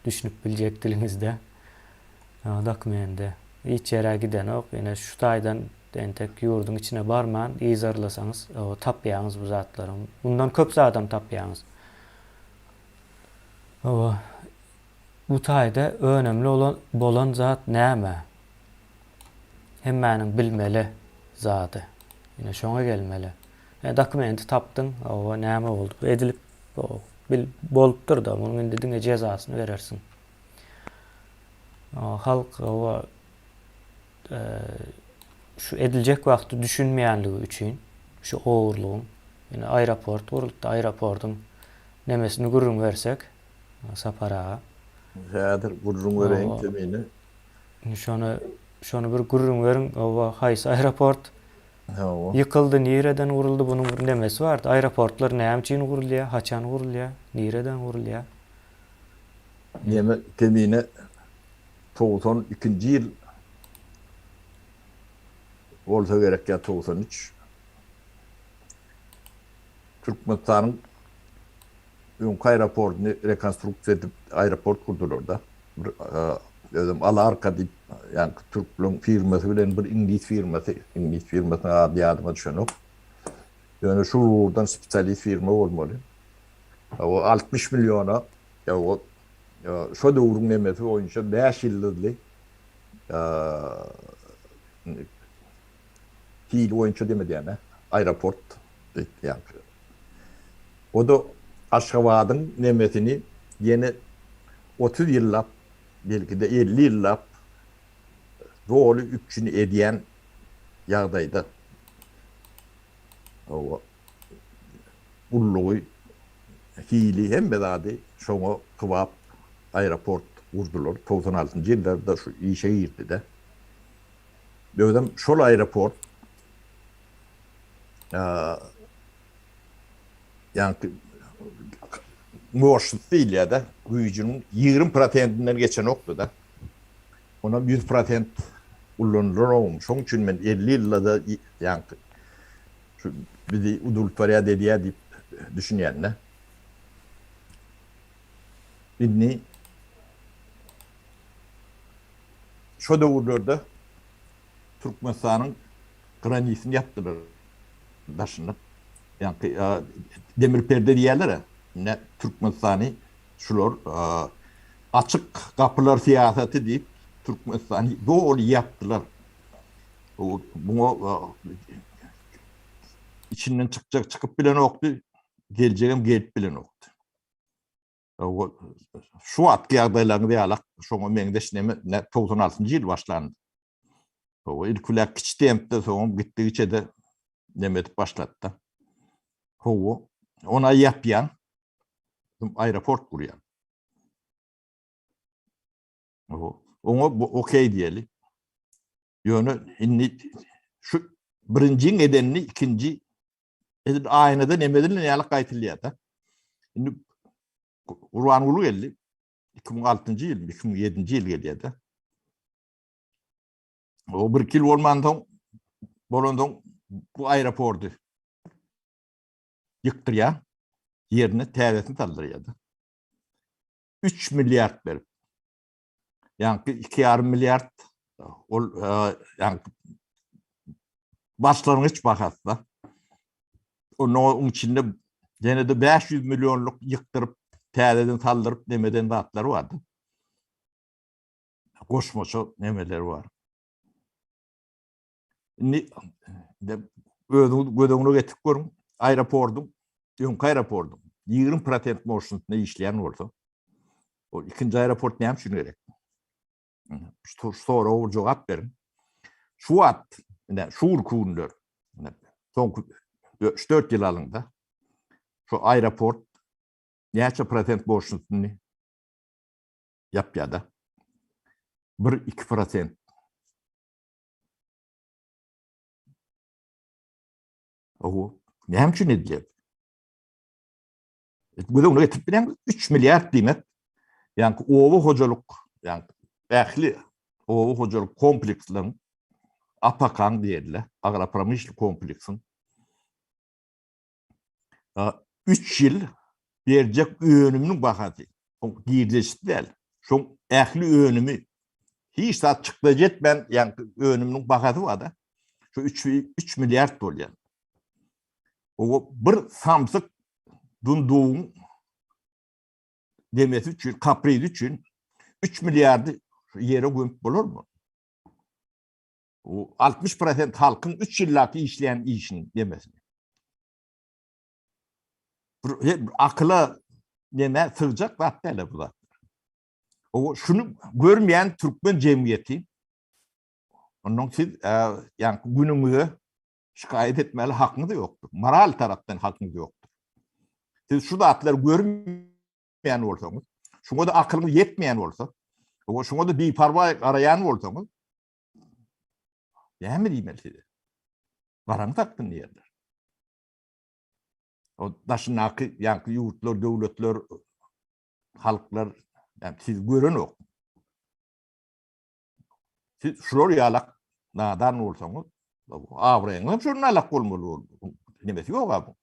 Düşünüp biljek dilinizde. Dokumenty. Hiç ýere giden ok. Ýene şu taýdan entek ýurdun içine barman, izarlasaňyz, tapýaňyz bu zatlary. Bundan köp adam tapýaňyz. Bu taýda önemli bolan zat näme? Hemmäniň bilmeli zaty. Ýene şoňa gelmeli. Dokumenti tapdyň, näme boldy? Edilip bolupdyr da, munuň indi diňe jezasyny berersiň. Halk şu ediljek wagty düşünmeýänligi üçin şu ogurlugyň, ýene aeroport, urulda aeroportun nemesini gurrun versek sapara. Häzir gurrun bereň temini. Şonu bir gurrun verin, haýsy aeroport ýykyldy, nireden guruldy, bunun bir nemesi bardy. Aeroportlar näme üçin gurulýar, haçan gurulýar, nireden gurulýar? Neme temini 92-nji ýyl bolsa gerek ya 93. Türkmenistanyň Öňki aeroportuny rekonstruksiýa edip aeroport kurdular orada. Özüm Alarka diýip, ýani Türklerin firmasy bilen bir İngiliz firmasyna ady ýadyma düşenok. Ýöne şu urdan spesialist firma bolmaly. O 60 milyona o şu döwrüň nemesi boýunça 5 ýyllyk fiil boýunça demedi ýani aeroport diýip. O da Aşgabatyň nemesini ýene 30 ýyllap, belki de 50 ýyllap rol üçin edýän ýagdaýda o ullugy fiili hemme zady şoňa kybap aeroport urdular. 96-njy ýyllarda şu işe girdi de. Beýdem şol aeroport ýani Moşutlyýa-da güýjüniň 20%-inden geçen okdy da. Ona 100% ullanýar. Şoň üçin men 50 ýylda ýani şu bizi udultwarya dediýär diýip düşünýänler. Inni şu döwürlerde Türkmenistanyň granisyny ýapdylar daşynyp. Ýani demir perde diýerler. Ne Türkmenistany şular açık kapılar siyaseti diýip Türkmenistany dol ýapdylar. Bunu içinden çıkıp bilen okdy, geljegem gelip bilen okdy. Şu atky ýagdaýlaryny diýalak, şoňa meňdeş neme 96-njy ýyl başlandy. Ilkulak kiçik tempde soň gitdigiçe de neme edip başlatdy. Ona ýapýan aeroport kurýan. Oňa okey diýeli. Ýöne inni şu birinji edenini ikinji edil aýnada nemeden ýaly gaýtylýar da. Indi Urbanguly geldi. 2006-njy ýyl, 2007-nji ýyl gelýär da. O bir kil bolmandan bolandan bu aeroportu ýykdyrýar. Yerini täzesini taldyrýardy. 3 milyard berip. Yani 2,5 milyard yani başlangıç bahasda. Onun içinde gene de 500 milyonluk yıktırıp Täzeden saldırıp nemeden de atları vardı. Koşmaça nemeleri var. Gödöňüne getip görüň, aeroportun, ýöňki aeroportun 20% marşrutuna işleyen olsa, o ikinci aeroport näme üçin gerek? Sonra o jogap berin. Şu at, şu urkunlar, soňky 3-4 ýyl alynda, şu aeroport näçe prosent marşrutunu ýapýada? 1-2%. O näme üçin edilýär? Gödöňüne getip bilen 3 milyar diýmek, ýani owa hojaluk, ýani ähli owa hojaluk komplekslerini apakan diýerler, agropромышленный kompleksin 3 ýyl berjek önüminiň bahasy. O giýirleşdi däl. Şoň ähli önümi hiç zat çykda jetmän, ýani önüminiň bahasy var da. Şu 3 milyar dollar. O bir samsyk dunduğun demesi üçün, kapriydi üçün 3 milyardy yere gömüp bolur mu? O 60% halkın 3 ýyllaky işleyen işini demesini. Bir akla neme sığacak zat däl bu zat. O şunu görmeyen Türkmen cemiyeti, onun siz yani günümüze şikayet etmeli hakkını da yoktur. Moral taraftan hakkını da yoktur. Siz şu zatları görmeyen olsanız, şuna da akılınız yetmeyen olsa, şuna da bir parva arayan olsanız, ne mi diyeyim size? Karanlık hakkını yerler. O daşınakı, yankı yurtlar, devletler, halklar, yani siz görün yok. Siz şuror yalak nadan olsanız, avrayınlar şunun alak olmalı olur. Nemesi yok abi.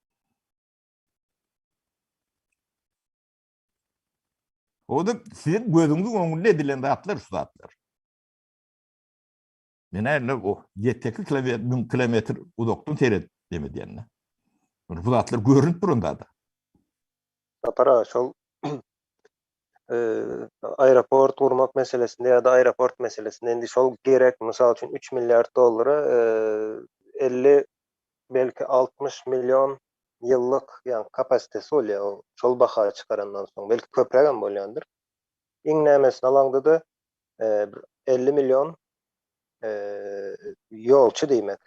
O da sizin gözünüzün önünde edilen dağıtlar şu dağıtlar. Yani o 7 kilometre uzaktan seyret demedi yani. Bu dağıtlar görünüp durunda da. Apara şol aeroport kurmak meselesinde ya da aeroport meselesinde indi şol gerek, misal üçün 3 milyar dollara 50 belki 60 milyon yıllık yani kapasitesi oluyor o şol baha çıkarandan soň belki köpregem bolýandyr. Iň nämesini alanda da 50 milyon yolçu diýmek.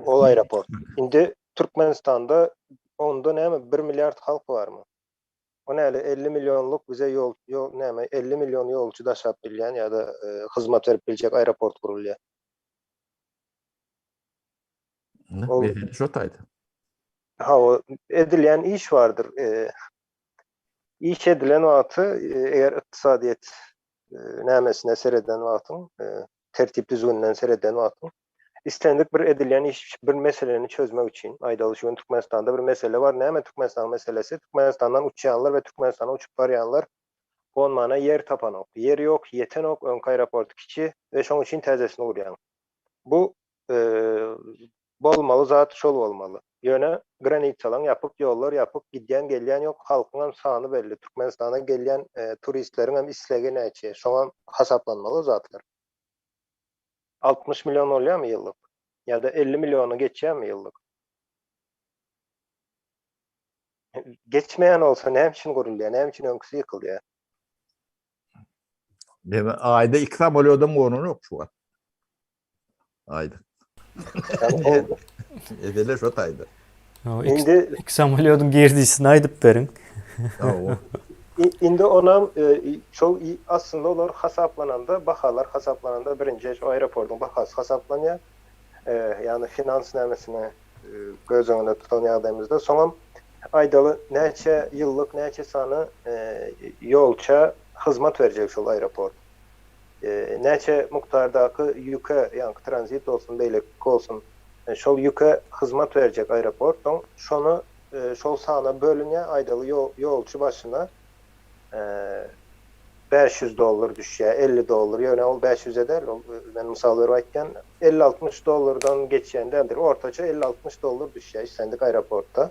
O aeroport. Indi Türkmenistanda onda näme 1 milyar halk barmy? O näle 50 milyonluk bize yol näme 50 milyon yolçu daşap bilýän ya da hyzmat berip biljek aeroport kurulýar. Ne? Şotaydı. Ha o edilen iş vardır. İş edilen wagty eger ykdysadyet nämesine sereden wagtyň tertip düzgünden sereden wagtyň istendik bir edilen iş bir meseleni çözmek için aýdaly şu Türkmenistanda bir mesele var. Näme Türkmenistan meselesi? Türkmenistandan uçýanlar we Türkmenistana uçup barýanlar onmana yer tapanok. Yer yok, yetenok, ön aeroport kiçi ve şoň için täzesini gurýan. Bu bolmaly zat şol bolmaly. Ýöne granitsalan yapıp yollar yapıp gidýän gelýän yok. Halkyň sany belli. Türkmenistana gelýän turistleriň hem islegi näçe. Şoňa hasaplanmaly zatlar. 60 milyon olýarmy ýyllyk? Ya da 50 milyonu geçýärmi ýyllyk? Geçmeýän olsa näme üçin gurulýar? Näme üçin öňküsi ýykylýar? Deme ayda 2 samolyodum gorunu yok şu an. Ayda. Edele şotaydı. Indi Samolyodun girdisini aýdyp beriň. Indi onam şol aslında olar hasaplananda, bahalar hasaplananda birinci aeroportun bahası hasaplanýar. Yani finans nämesine göz öňünde tutan ýagdaýymyzda soňam aýdaly näçe ýyllyk, näçe sany ýolça hyzmat berjek şol aeroport. Näçe mukdardaky ýüke, yani transit olsun, beýlek olsun, şol ýüke hyzmat berjek aeroportun şonu şol sana bölünýär aýdaly ýolçu başyna $500 düşýär, $50, ýöne ol 500 eder. Ben mysal berip aýtgan 50-60 dollardan geçýändendir. Ortaça $50-60 düşýär istendik aeroportda.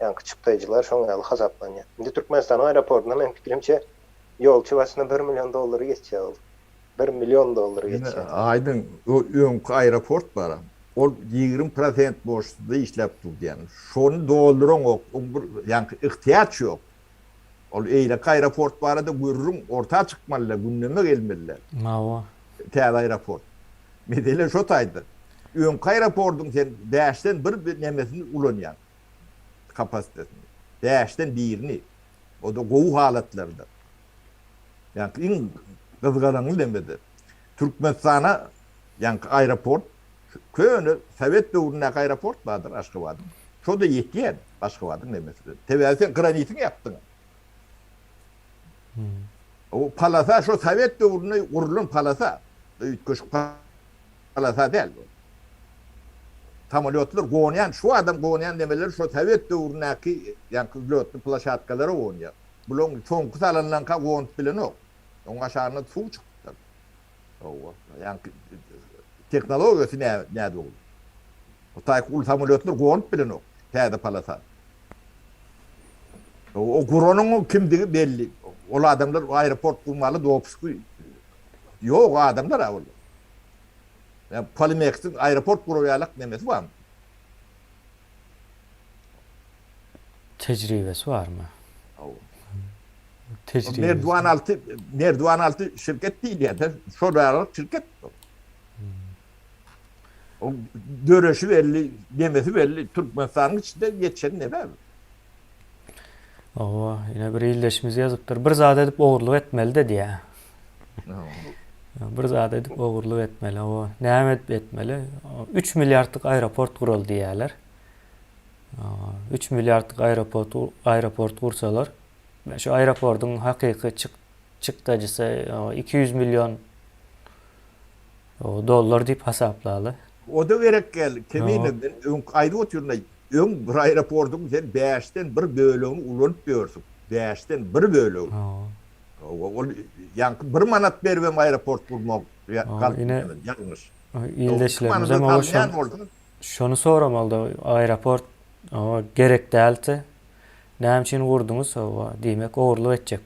yankı çıktıcılar şoň ýaly hasaplanýar. Indi Türkmenistan aeroportuna men pikirimçe ýolçy başyna $1 milyon geçýär. $1 milyon geçýär. Aydın o öňkü aeroport bar. Ol 20% boşlukda işläp durdy ýani. Şonu dolduran ok, ýani ihtiýaç ýok. Ol eýle aeroport barada görürüm orta çykmalylar, gündeme gelmeliler. Mawa. Täze aeroport. Medele şo taýdy. Öňkü aeroportun sen däşden bir nemesini ulanýar. Kapasitesini. Däşden birini. O da gowy halatlarda. Yani iň gyzganaňy demedi. Türkmenistana yani aeroport köni Sovet döwrüne aeroport bardyr Aşgabatda. Şo da ýetýär Aşgabatdyň nemesi. Tebäsen granitin ýapdyň. O palasa şo Sovet döwrüne urulan palasa. Üýtgeş palasa däl. Samolyotlar goňyan, şu adam goňyan demeler şo Sovet döwrünäki ýani pilotly plaşatkalara goňýar. Bulan çoňky salanlan ka gont bilen ok. Oňa aşagyna suw çykdy. Yani teknolojisi näde boldy? O taýkul samolyotlar gont bilen ok. Täze palasa. O guronun kimdigi belli. Ol adamlar aeroport kurmaly dopusky. Ýok adamlar awul. Yani Polimex'in aeroport kurýarlyk nemesi barmy? Tecrübesi var mı? Merdivan altı şirket değil yani. Şoralık şirket. O döreşi belli, demesi belli. Türkmenistan'ın içinde geçen ne var? Ova, yine bir illeşimiz yazıptır. Bir zat edip oğurluk etmeli dedi ya. Bir zat edip oğurluk etmeli. O näme etmeli? 3 milyarlık aeroport kuruldu diýerler. 3 milyarlık aeroport kursalar, şu aeroportun hakiki çıktıcısı 200 milyon dolar deyip hesaplalı. O da gerek geldi. Teminen ayrı oturuna bir aeroportun sen 5'ten bir bölümünü ulanıp diyorsun. 5'ten bir bölüm. Yani bir manat bermem aeroport kurmak. Yine yanlış. İldeşlerimiz ama şunu soramalı aeroport gerek değildi. Näme üçin gurdunuz? Demek oğurluk etjek.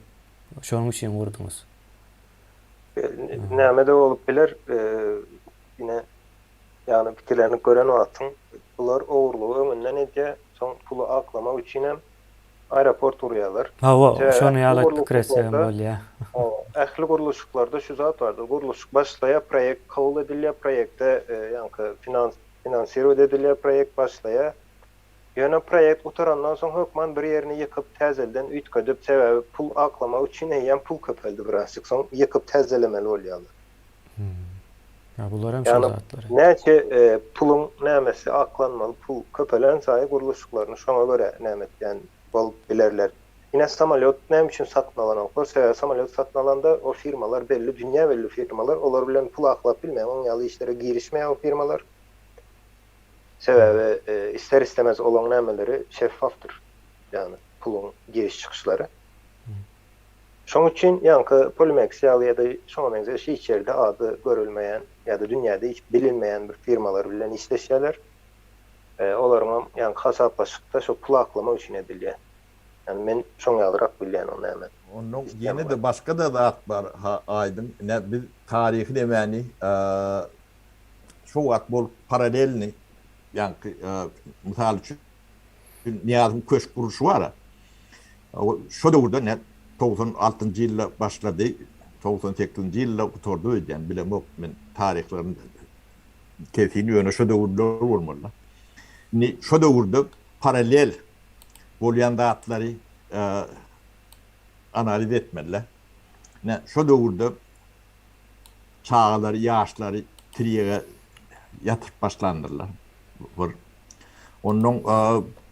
Şonuň üçin gurdunuz. Näme de bolup biler, ýine ýani pikirlerini gören wagtyň bular oğurlugy öňünden edýär, soň pulu aklamak üçin hem aeroport urýarlar. Şonu ýaly pikiretsem bolýar. Ähli guruluşyklarda şu zat bardy. Guruluşyk başlaýar, proýekt kabul edilýär, proýekde ýani finansiýer edilýär, proýekt başlaýar. Ýöne proýekt utarandan soň hökman bir ýerini ýykyp täzelden üýtgedip, sebäbi pul aklamak üçin hem pul köpeldi birazçyk. Soň ýykyp täzelemeli bolýarlar. Ya bular hem şu zatlary. Näçe pulun nämesi aklanmaly, pul köpelen saýy guruluşyklaryny şoňa görä nämet ýani bolup bilerler. Ýine samolyot näme üçin satyn alanoklar? Sebäbi samolyot satyn alanda o firmalar belli, dünýä belli firmalar, olar bilen pul aklap bilmeýän, oň ýaly işlere girişmeýän o firmalar. Sebäbi ister istemez olan nämeleri şeffaftyr. Yani pulun giriş çıkışları. Şoň üçin ýanky Polimex ýa-da şoňa benzer hiç ýerde ady görülmeýän ýa-da dünýäde hiç bilinmeýän bir firmalar bilen işleşýärler. Olaryň ýani hasaplaşykda şo pul aklamak üçin edilýär. Yani men şoň ýalyrak bilýän o näme. Onun yeni de başka da zat var Aydın. Biz tarihi demeni şu wagt bol paralelni yani misal üçin Niyazım köşk kuruluşu var. Şo döwürde ne 96-njy ýylda başlady, 98-nji ýylda bitirdi diýen bilemok men tarihlerini kesin ýöne şo döwürde bolmaly. Ni şo döwürde paralel bolýan datlary analiz etmeliler. Ne şo döwürde çağlary, ýaşlary triýege ýatyp başlandyrlar. Onun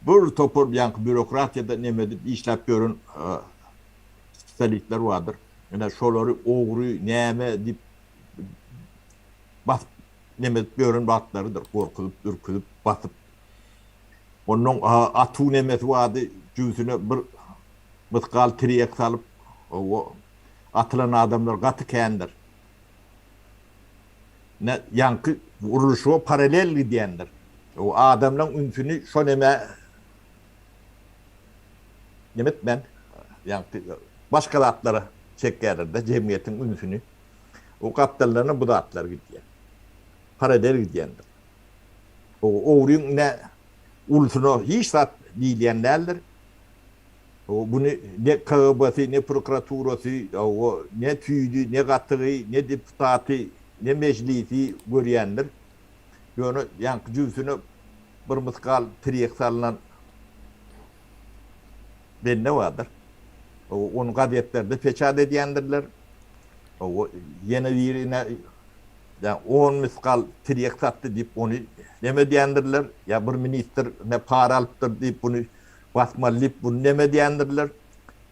bir topur ýanky bürokratiýada nemedi işläp görün spesialistler vardır. Yani şolary ogry näme dip basyp nemedi görün batlarydyr, korkup, ürküp, basyp. Onun atu nemesi vardy, jüzüne bir mıtkal triýek salyp o atylan adamlar gaty kendir. Ne ýanky uruluşy paralel diýendir. O adamlaryň ünsüni şo näme Demet ben yani başka da atlara çekerler cemiyetin ünsünü. O kaptallarına bu da atlar gidiyor. Para der gidiyendir. O oğrun ne ulusunu hiç sat diyenlerdir. O bunu ne KGB'si, ne prokuraturası, o ne tüydü, ne katığı, ne deputatı, ne meclisi görüyendir. Yani yankı cüzünü bir mıskal triyek salınan benne vardır. Onu gazetelerde peçat ediyendirler. O yeni birine yani 10 miskal triyek sattı deyip onu neme diyendirler. Ya bir minister ne para alıptır deyip bunu basmalayıp bunu neme diyendirler.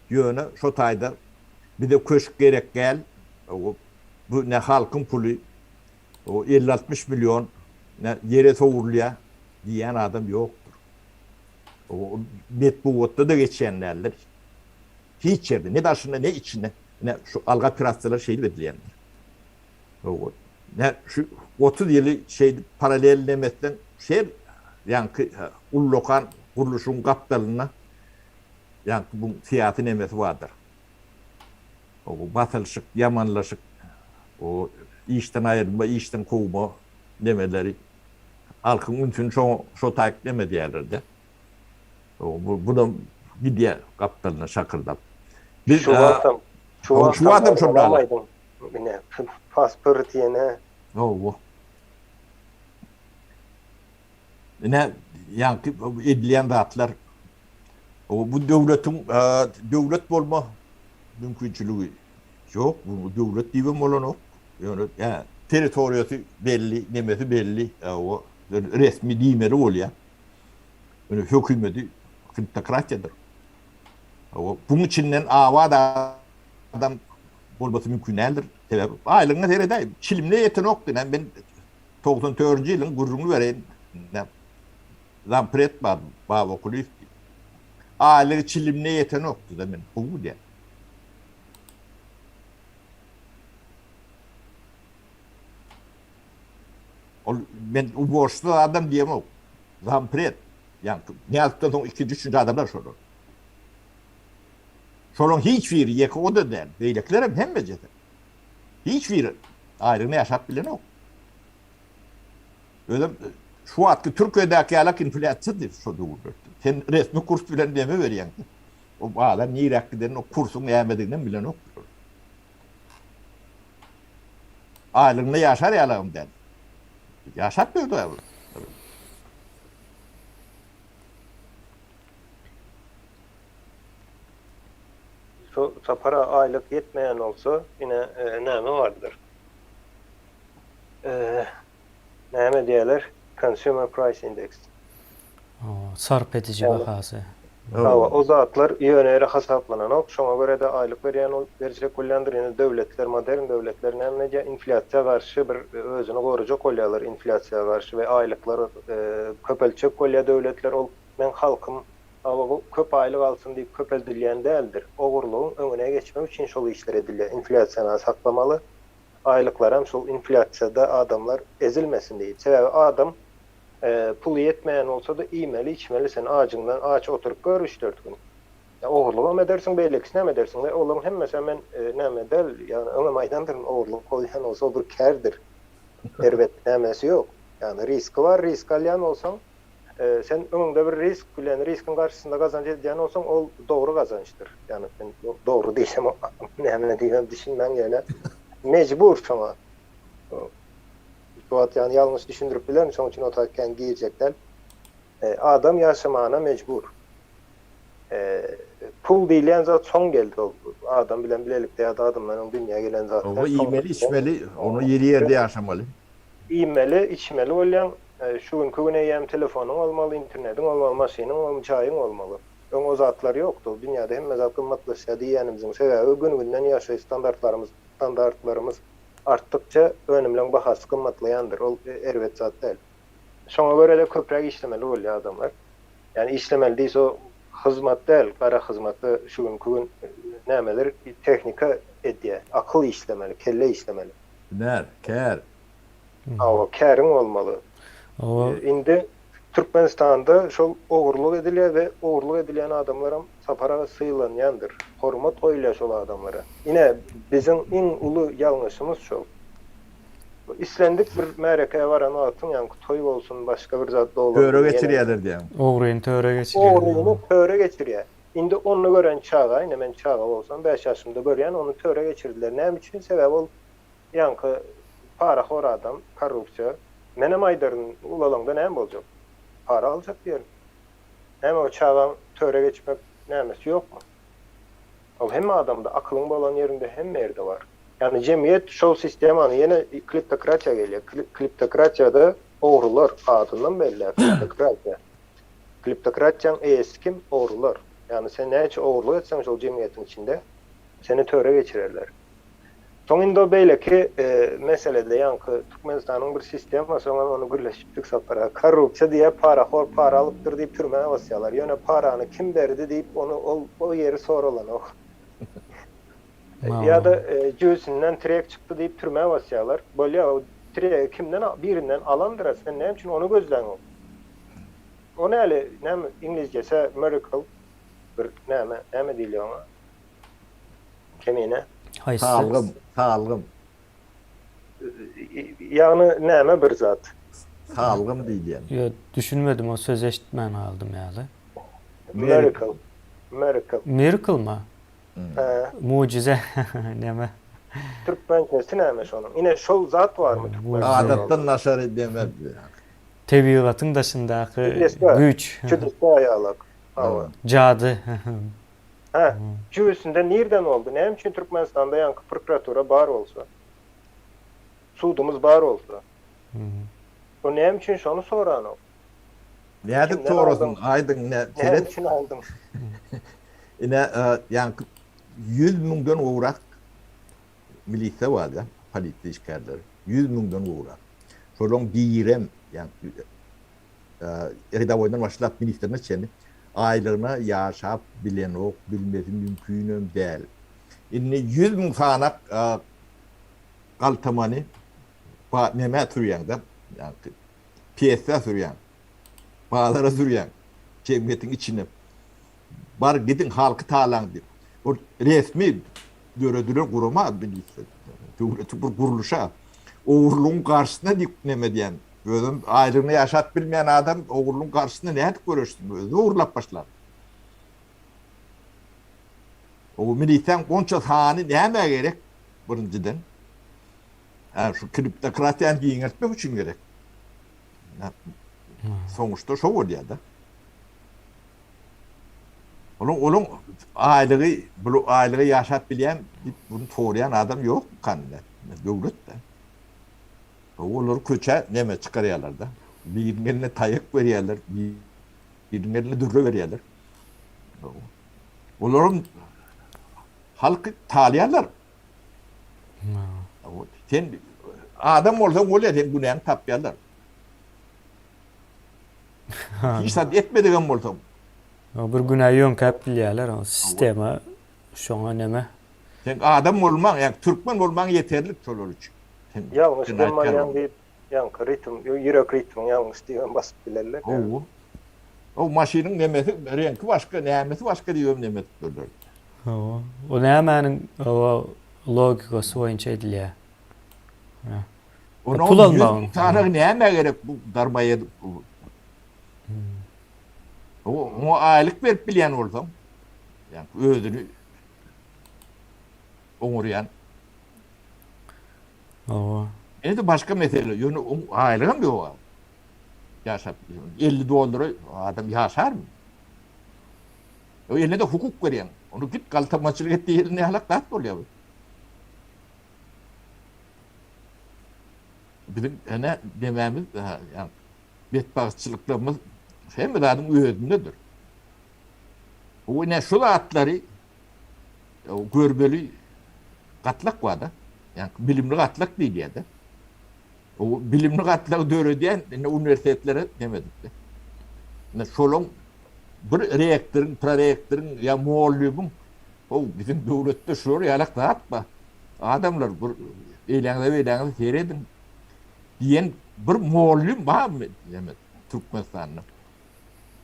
Yönü şu tayda bir de köşk gerek gel. Bu ne halkın pulu. O 50-60 milyon ne yere soğurluya diyen adam yoktur. O metbuatta da geçenlerdir. Hiç yerde ne dışında ne içinde ne şu alga pirastalar şeyi belirleyenler. O ne şu 30 yılı şey paralellemekten şey yankı ullokan kuruluşun kaptalına yankı bu siyasi nemesi vardır. O batılışık, yamanlaşık, o işten ayrılma, işten kovma demeleri halkın ünsünü şu takip demedi yerlerde. Bu da gidiyor kaptalına şakırdap. Şu adam şunlarla. alamaydım. Yine pasport yine. O. Ne yankı edilen rahatlar. O bu devletin devlet olma mümkünçülüğü yok. Bu devlet diye olan o. Yani teritoriyası belli, nemesi belli. O resmi dimeri oluyor. Yani hükümeti kıntokratiyadır. O bunun içinden avada adam olması mümkün değildir. Aylığına seyrede çilimle yeten oktu. Yani ben 94. yılın gururunu vereyim. Zampret var, bağ okulu isti. Aylığı çilimle yeten oktu da ben. Bu diye. Ben o borçlu adam diyemem. Zampret. Yani ne yaptıktan sonra 2-3. adamlar sorun. Sorun hiçbir yeka o da der. Beyliklerim hem beceder. Hiçbir ayrını yaşat bile yok. Öyle şu atkı Türkiye'deki alak inflasyadır şu doğru. Sen resmi kurs bilen deme veriyen. O bağlar niye rakıların o kursun yemediğinden bile yok. Aylığında yaşar yalağım der. Yaşatmıyor da. Şu para aylık yetmeyen olsa yine neme vardır. Neme diyorlar? Consumer Price Index. Sarp edici Yani- bahası. O zatlar yöneri hesaplanan ok. Şuna göre de aylık verecek kolyandır. Yani devletler, modern devletlerin emnece inflasya karşı bir özünü korucu kolyalar inflasya karşı ve aylıkları köpelçek kolya devletler ol. Men halkım köp aylık alsın deyip köpeldileyen değildir. Oğurluğun önüne geçmek için şol işler ediliyor. İnflasyona saklamalı. Aylıklar hem şol inflasyada adamlar ezilmesin diye. Sebebi adam pulu yetmeyen olsa da iğmeli içmeli sen ağacından ağaç oturup gör 3-4 gün. Ya oğurluğum edersin beyleksi ne edersin? Ve oğlum hem mesela ben ne eder yani ona maydandır oğurluğum koyan olsa o bir kerdir. Elbet nemesi yok. Yani riski var. Risk alyan olsan sen önünde bir risk bilen riskin karşısında kazanç edeceğin olsan o doğru kazançtır. Yani ben doğru değilsem ne diyeyim düşünmem yani. Mecbur sana. Yani yanlış düşündürüp bilen sonuç için otarken giyecekler. Adam yaşamana mecbur. Pul diyen zat son geldi. Adam bilen bilelikte ya da adamların dünyaya gelen zatlar. O iğmeli içmeli, onu yeri yerde yaşamalı. İğmeli, içmeli olan şu günkü güne yem telefonun olmalı, internetin olmalı, maşinin olmalı, çayın olmalı. O zatlar yoktu. Dünyada hem mezal kımmatlaşa diyenimizin sebebi gün günden yaşayış standartlarımız arttıkça önümlen bahası kımmatlayandır. O elbet zat değil. Şuna göre de köprek işlemeli oluyor adamlar. Yani işlemeli değilse o hizmet değil, kara hizmeti şu günkü nemeler teknika ediyor. Akıl işlemeli, kelle işlemeli. Ker. O kârin olmalı. O Indi Türkmenistan'da şol oğurluk edilýär we oğurluk edilýän adamlara sapara sıylanýandyr. Hormat goýulýar şol adamlara. Ine bizim iň uly ýalňyşymyz şol. İslendik bir mereke baran atın yani toy bolsun başka bir zat da olur. Töre geçirýärler diýen. Oğruyun töre geçiriyor. Oğrunu töre geçirýär. Indi onu gören çağa, ine men çağa bolsam 5 ýaşymda görýän onu töre geçirdiler. Näme üçin sebäp ol? Ýanky para hor adam, korrupsiýa. Menem aýdaryn ulalanda näme boljak? Para aljak diýerim. Näme o çağa töre geçmek nämesi ýokmu? O hemme adamda akylyň bolan ýerinde hemme ýerde var. Yani cemiyet şol sistemany yine kliptokratiya gelýär. Kliptokratiýada oğrular adından belli. Kliptokratiya. Kliptokratiýanyň eýesi kim? Oğrular. Yani sen näçe oğurluk etsen şol cemiyetin içinde seni töre geçirerler. Soňynda beýleki meselede ýanky Türkmenistanyň bir sistemi var, soňra onu birleşipdik sapara. Korrupsiýa diýip para hor para alypdyr diýip türmäge basýarlar. Ýöne parany kim berdi diýip onu o ýeri soralan o. Ya da göğsünden trek çıktı deyip türmeye basıyorlar. Böyle o trek kimden birinden alandır sen ne için onu gözlen o. O ne öyle ne İngilizcesi miracle bir ne diliyor ona. Kemine. Salgım. Yani ne bir zat. Salgım diýen. Yo, düşünmedim o söz eşitmän aldım ýaly. Miracle. Miracle mı? Mucize. Näme? Türkmencesi näme şonun? Ine şol zat var mı Türkmencesi? Adatdan naşar edemez. Tebigatın daşındaky güç. Çüdüsü ayağlak. Cadı. Ha, cüvüsünde nereden oldu? Ne için Türkmenistan'da yankı prokuratura bar olsa? Sudumuz bar olsa? O ne için şonu soran o? Näde torasyň aýdyň ne? Ne için aldım? Ine yani 100 miňden uğrak milisiýa var ya, polisiýa işgärleri. 100 miňden uğrak. Şolaň birem yani redawoýdan başlap ministerine çenip aýlygyna ýaşap bilen ok bilmesi mümkün däl. Indi 100 miň sanak galtamany näme türýäňde yani piyesa sürýän. Bağlara sürýän. Cemiyetiň içine bar gidin halkı talan diýip. O resmi döredüler gurama bilýär. Döwleti bir guruluşa oğurluğun karşısına diýip näme diýen. Özüm aýlygyny ýaşap bilmeýän adam oğurluğun karşısında näde görüşdi? Özü oğurlap başlar. O milisiýa onça sany näme gerek? Birinciden. Şu kliptokratiýany giňertmek üçin gerek. Soňuşda şo bolýar da. Onun aýlygy, bu aýlygy ýaşap bilýän, bunu torayan adam ýok kanda. Döwlet de. Olar köçe näme çykarýarlar da. Birine taýyk berýärler, birine dürre berýärler. Olaryň halky talýarlar. Sen adam bolsaň bolýar, sen günahy tapýarlar. Hiç etmedigen bolsaň. Bir günah ýönkäp bilýärler o sistema şoňa näme? Sen adam bolmaň, ýa türkmen bolmaň ýeterlik şolar üçin. Ýalňyş bolmaýan diýip, ýanky ritm, ýürek ritmiň ýalňyş diýen basyp bilerler. O maşynyň nemesi, renki başga, nämesi başga diýip näme tutulur. O nämenin o logikasy boýunça edilýär. Pul almagyň. Tanagy näme gerek bu darmaýa? O aýlyk berip bilýän bolsam, ýani özüni oňurýan. Ede başka mesele, ýöne aýlygam ýok. Ýaşap, $50 adam ýaşarmy? O ýerine de hukuk berýän. Onu git galtamaçylyk etdiği ýerine halak dat bolýar. Bizim ene dememiz, yani betbaççılıklarımız hem de adamın özündedir. O ne şu atlary o görbeli gatlak var da. Yani bilimli gatlak diýilýär de. O bilimli gatlak döredýän üniversitetlere demedik de. Ne şolong bir reaktorun, proreaktorun ya muallibin o bizim döwletde şol ýalak atma. Adamlar bir eýleňde seyredin diýen bir muallim barmy demek. Türkmenistan'da.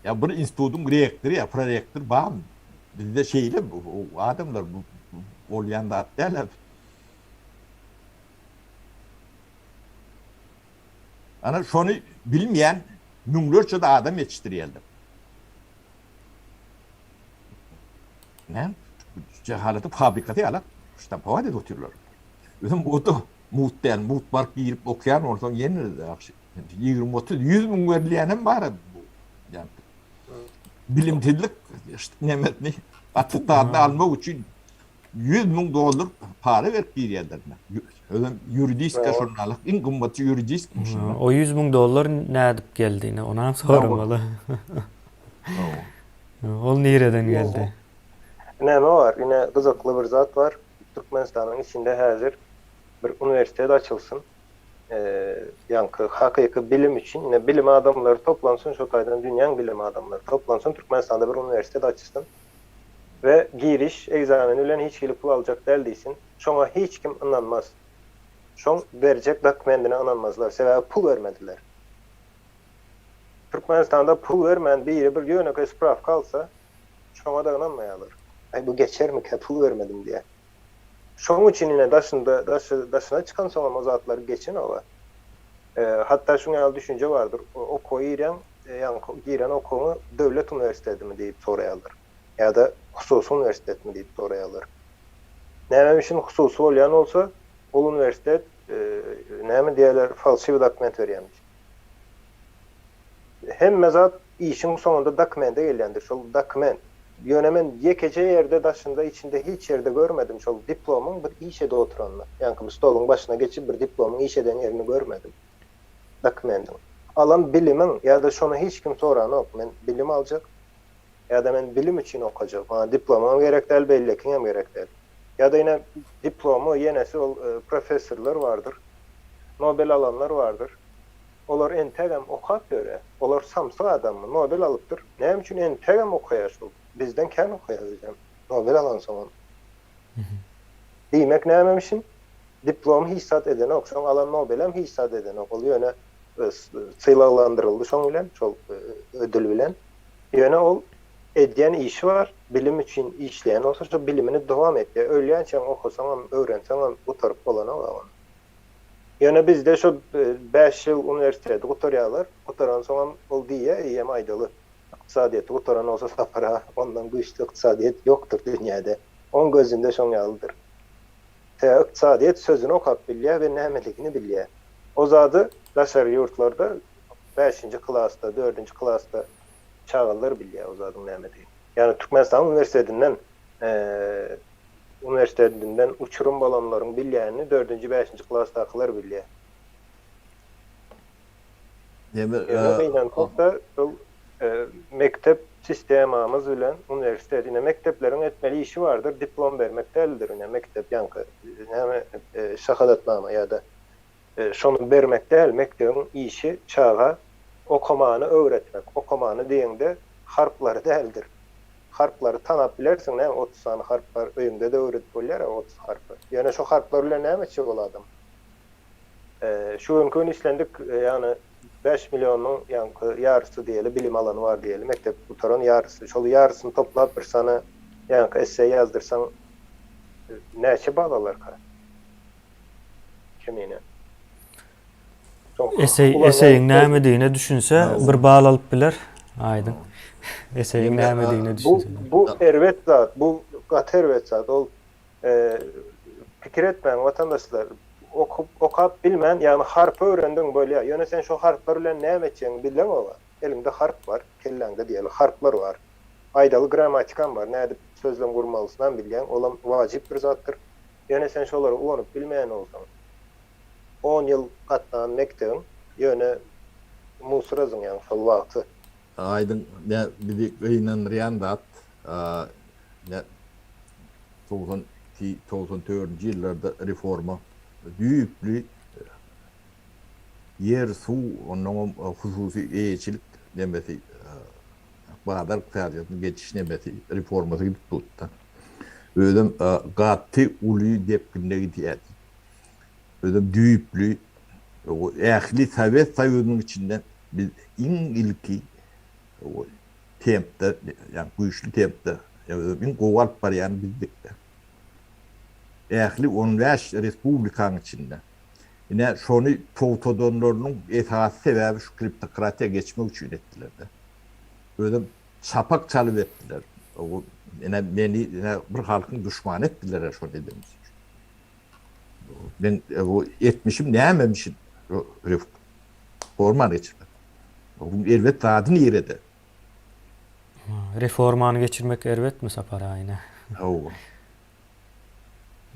Ya bir institutun rektörü ya prorektör bağım. Bizde şeyle o adamlar bu olyan da derler. Ana şonu bilmeyen münglerçe de adam yetiştiriyorlar. Ne? Cehaleti fabrikatı alak. İşte bu hadi tutuyorlar. Bizim bu da muhtemelen mutbark girip okuyan oradan yenir de akşı. 20-30 100 bin verileyenim var bu. Yani bilimcilik işte nimetini atıtlarını almak için 100 bin dolar para verip bir yerlerine. Öyle yuridiska şunlalık. En kımmatı yuridisk. O 100 bin dolar ne edip geldiğini ona hem sormalı. Ol nereden geldi? Näme var? Yine kızıklı bir zat var. Türkmenistan'ın içinde hazır bir üniversite açılsın. Yankı hakiki bilim için yine bilim adamları toplansın, şu taydan dünyanın bilim adamları toplansın, Türkmenistan'da bir üniversite açılsın. Ve giriş egzameni ile hiç gelip pul alacak değilsin. Şona hiç kim inanmaz. Şon verecek dokumentine inanmazlar. Sebebi pul vermediler. Türkmenistan'da pul vermeyen bir yöneke spraf kalsa şona da inanmayalar. Ay bu geçer mi ki pul vermedim diye. Şonun için yine daşına çıkan sonra o zatları geçin ola. Hatta şuna düşünce vardır. O koyuren yani giren okulu devlet üniversitesi mi deyip sorayalar. Ya da hususi üniversitet mi deyip sorayalar. Nämemişin hususi olyan olsa o üniversitet näme diýerler falsifi dokument berýänmiş. Hem mezat işin sonunda dokumente gelýändir. Şol dokument yönemen yekece yerde daşında içinde hiç yerde görmedim. Şol diplomun bir işede oturanlar. Yani bu stolun başına geçip bir diplomun işeden yerini görmedim. Dokumentin. Alan bilimin ya da şonu hiç kim soran yok. Men bilim alacak. Ya da men bilim için okuyacak. Bana diplomam gerek değil, bellekim gerek değil. Ya da yine diplomu yenesi profesörler vardır. Nobel alanlar vardır. Olar entegem okap göre. Olar samsa adamı Nobel alıptır. Näme üçin entegem okuyar şol? Bizden kän okuyacağım. Nobel alan zaman. Diýmek nämemişin? Diplom hissat eden ok. Şoň alan Nobelem hissat eden ok. Ol ýöne sylalandyryldy şoň bilen, şol ödül bilen. Ýöne ol edýän işi var. Bilim için işleyen olsa şu bilimini devam etdi. Ölýänçe okusaň, öwrenseň bu tarap bolana bolan. Ýöne bizde şu 5 ýyl üniversitede oturýarlar. Oturan soň ol diýe, ýem aýdaly. İktisadiýat oturan olsa sapara, ondan güýçli iktisadiýat ýokdur dünýäde. On gözünde şoň ýalydyr. İktisadiýat sözüni okap bilýär we nämeligini bilýär. O zady daşary ýurtlarda 5-nji klasda, 4-nji klasda çağılır bilýär o zadyň nämedigini. Yani Türkmenistan üniversitesinden uçurum balonlaryň bilýäni 4-nji 5-nji klasdakylar bilýär. Mektep sistemamız bilen üniversitede mekteplerin etmeli işi vardır. Diplom vermek değildir. Yani mektep yankı şahadatnama ya da şonu vermek değil. Mektebin işi çağa okumanı öğretmek. Okumanı diýende harpları değildir. Harpları tanap bilersin, näme 30 tane harp var, öýünde de öwredip bolýar 30 harpy. Ýöne şu harplar bilen näme etjek boladym? Şu önkün islendik, yani 5 milyonun yarısı diýeli bilim alanı var diýeli. Mektep butaran yarısı. Şol yarısyny toplap bir sana essay yazdyrsaň näçe balalar ka? Kimine? Eseýiň näme diýine düşünse bir bal alyp biler. Aýdyn. Eseýiň näme diýine düşünse. Bu erwet zat, bu gaterwet zat. Ol pikir etmeň watandaşlar okap bilmän, yani harpy öwrendiň bolýar. Ýöne sen şu harplar bilen näme etjäň bilýän ola. Elinde harp var, kelläňde diýeli harplar var. Aýdaly gramatikan var, näde sözlem gurmalysynan bilýän, olam wajip bir zatdyr. Ýöne sen şolary uwanyp bilmeýän bolsaň 10 ýyl gatnagan mektebiň ýöne musurazyň ýani şol wagty. Aydın ne bizi gıynandıran da 94 yıllarda reforma büyüklü yer su onun hususi eğitimlik demesi bağlar kıyafetini geçiş demesi reforması gibi tuttu. Öyle gati ulu depkinde gidiyor. Öyle büyüklü o ehli Sovyet Sovyutu'nun içinden biz ilki o tempde, yani güýçli tempde, in gowalp barýan bizdikde. Ähli 15 respublikanyň içinde. Yine şonu towtodonlarynyň esas sebäbi şu kriptokratiýa geçmek üçin etdiler de. Ödüm çapak çalıp ettiler. O beni bir halkın düşmanı ettiler şonu dediğimiz. Ben o etmişim nämemişim reforma geçirmek. Bu elbet zadyn ýerede. Reformany geçirmek erwetmi Sapara aýna?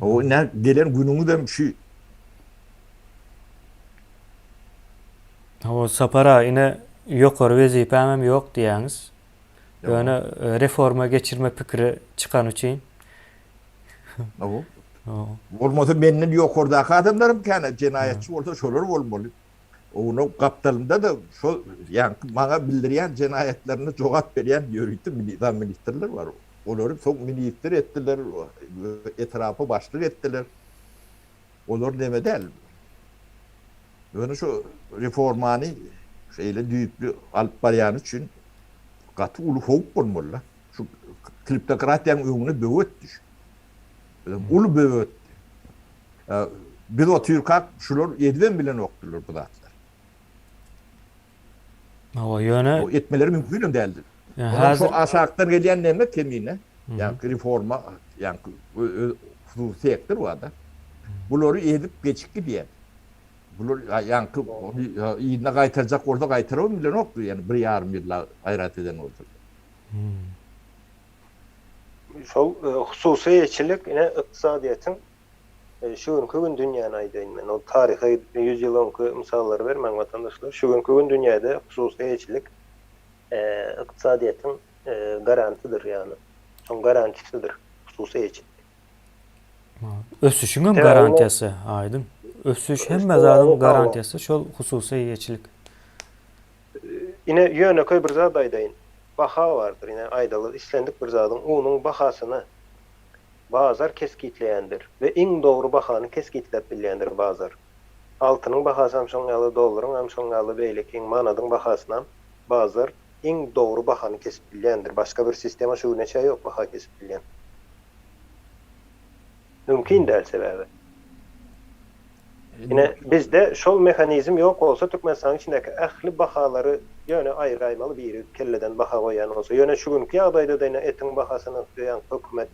O ne gelen günüňi de şu O Sapara ine ýokary wezipem ýok diýäňiz. Ýöne reforma geçirme pikiri çıkan üçin. o O. olmasa menden ýokardaky adamlarym kene jenaýatçy bolsa şolar bolmaly. Onu kaptalında da şu yani bana bildirýän jenaýetlerini jogap berýän ýörüýti nizam ministrler var. Olary çok ministr etdiler, etrafı başlyk etdiler. Olar demedel. Ýöne şu reformany şeýle düýüklü alyp barýan üçin gaty uly howp bolmaly. Şu kriptokratiýanyň öňüne böwetdi. Uly böwetdi. Biz o Türkak şular ýediden bilen okdylar bu zatlar. O ýöne O etmeleri mümkün däldi. yani Hazır hazır aşağıdan gelen neme kemine, yani reforma, yani hususiyettir o da. Bunları edip geçik diye. Bunları yani yine kaytaracak orada kaytaramam bile yoktu yani bir yarım yılla hayrat eden oldu. Şol hususiýetçilik ine ykdysadyýetin şu günkü gün dünýäni aýdaýyn men. O taryhy 100 ýyl öňkü mysallary bermän watandaşlar. Şu günkü gün dünýäde hususiýetçilik ykdysadyýetin garantydyr ýani. Şoň garantisidir hususiýetçilik. ösüşüňem Evet, garantiýasy aýdym. Ösüş hemme zadyň garantiýasy şol hususiýetçilik. Ine ýöneköy bir zat aýdaýyn. Baha vardır ine aýdaly islendik bir zadyň unyň bahasyny bazar keskitleýändir we iň dogry bahany keskitlep bilýändir bazar. Altynyň bahasy hem şoň ýaly dollaryň hem şoň ýaly beýleki manadyň bahasyndan bazar iň dogry bahany kesip bilýändir. Başga bir sistema şu neçe ýok baha kesip bilýän. Mümkin däl sebäbi. Yine bizde şol mekanizm ýok bolsa Türkmenistanyň içindäki ähli bahalary ýöne aýraýmaly biri kelleden baha goýan bolsa ýöne şu günkü ýagdaýda da etiň bahasyny ýan hökümet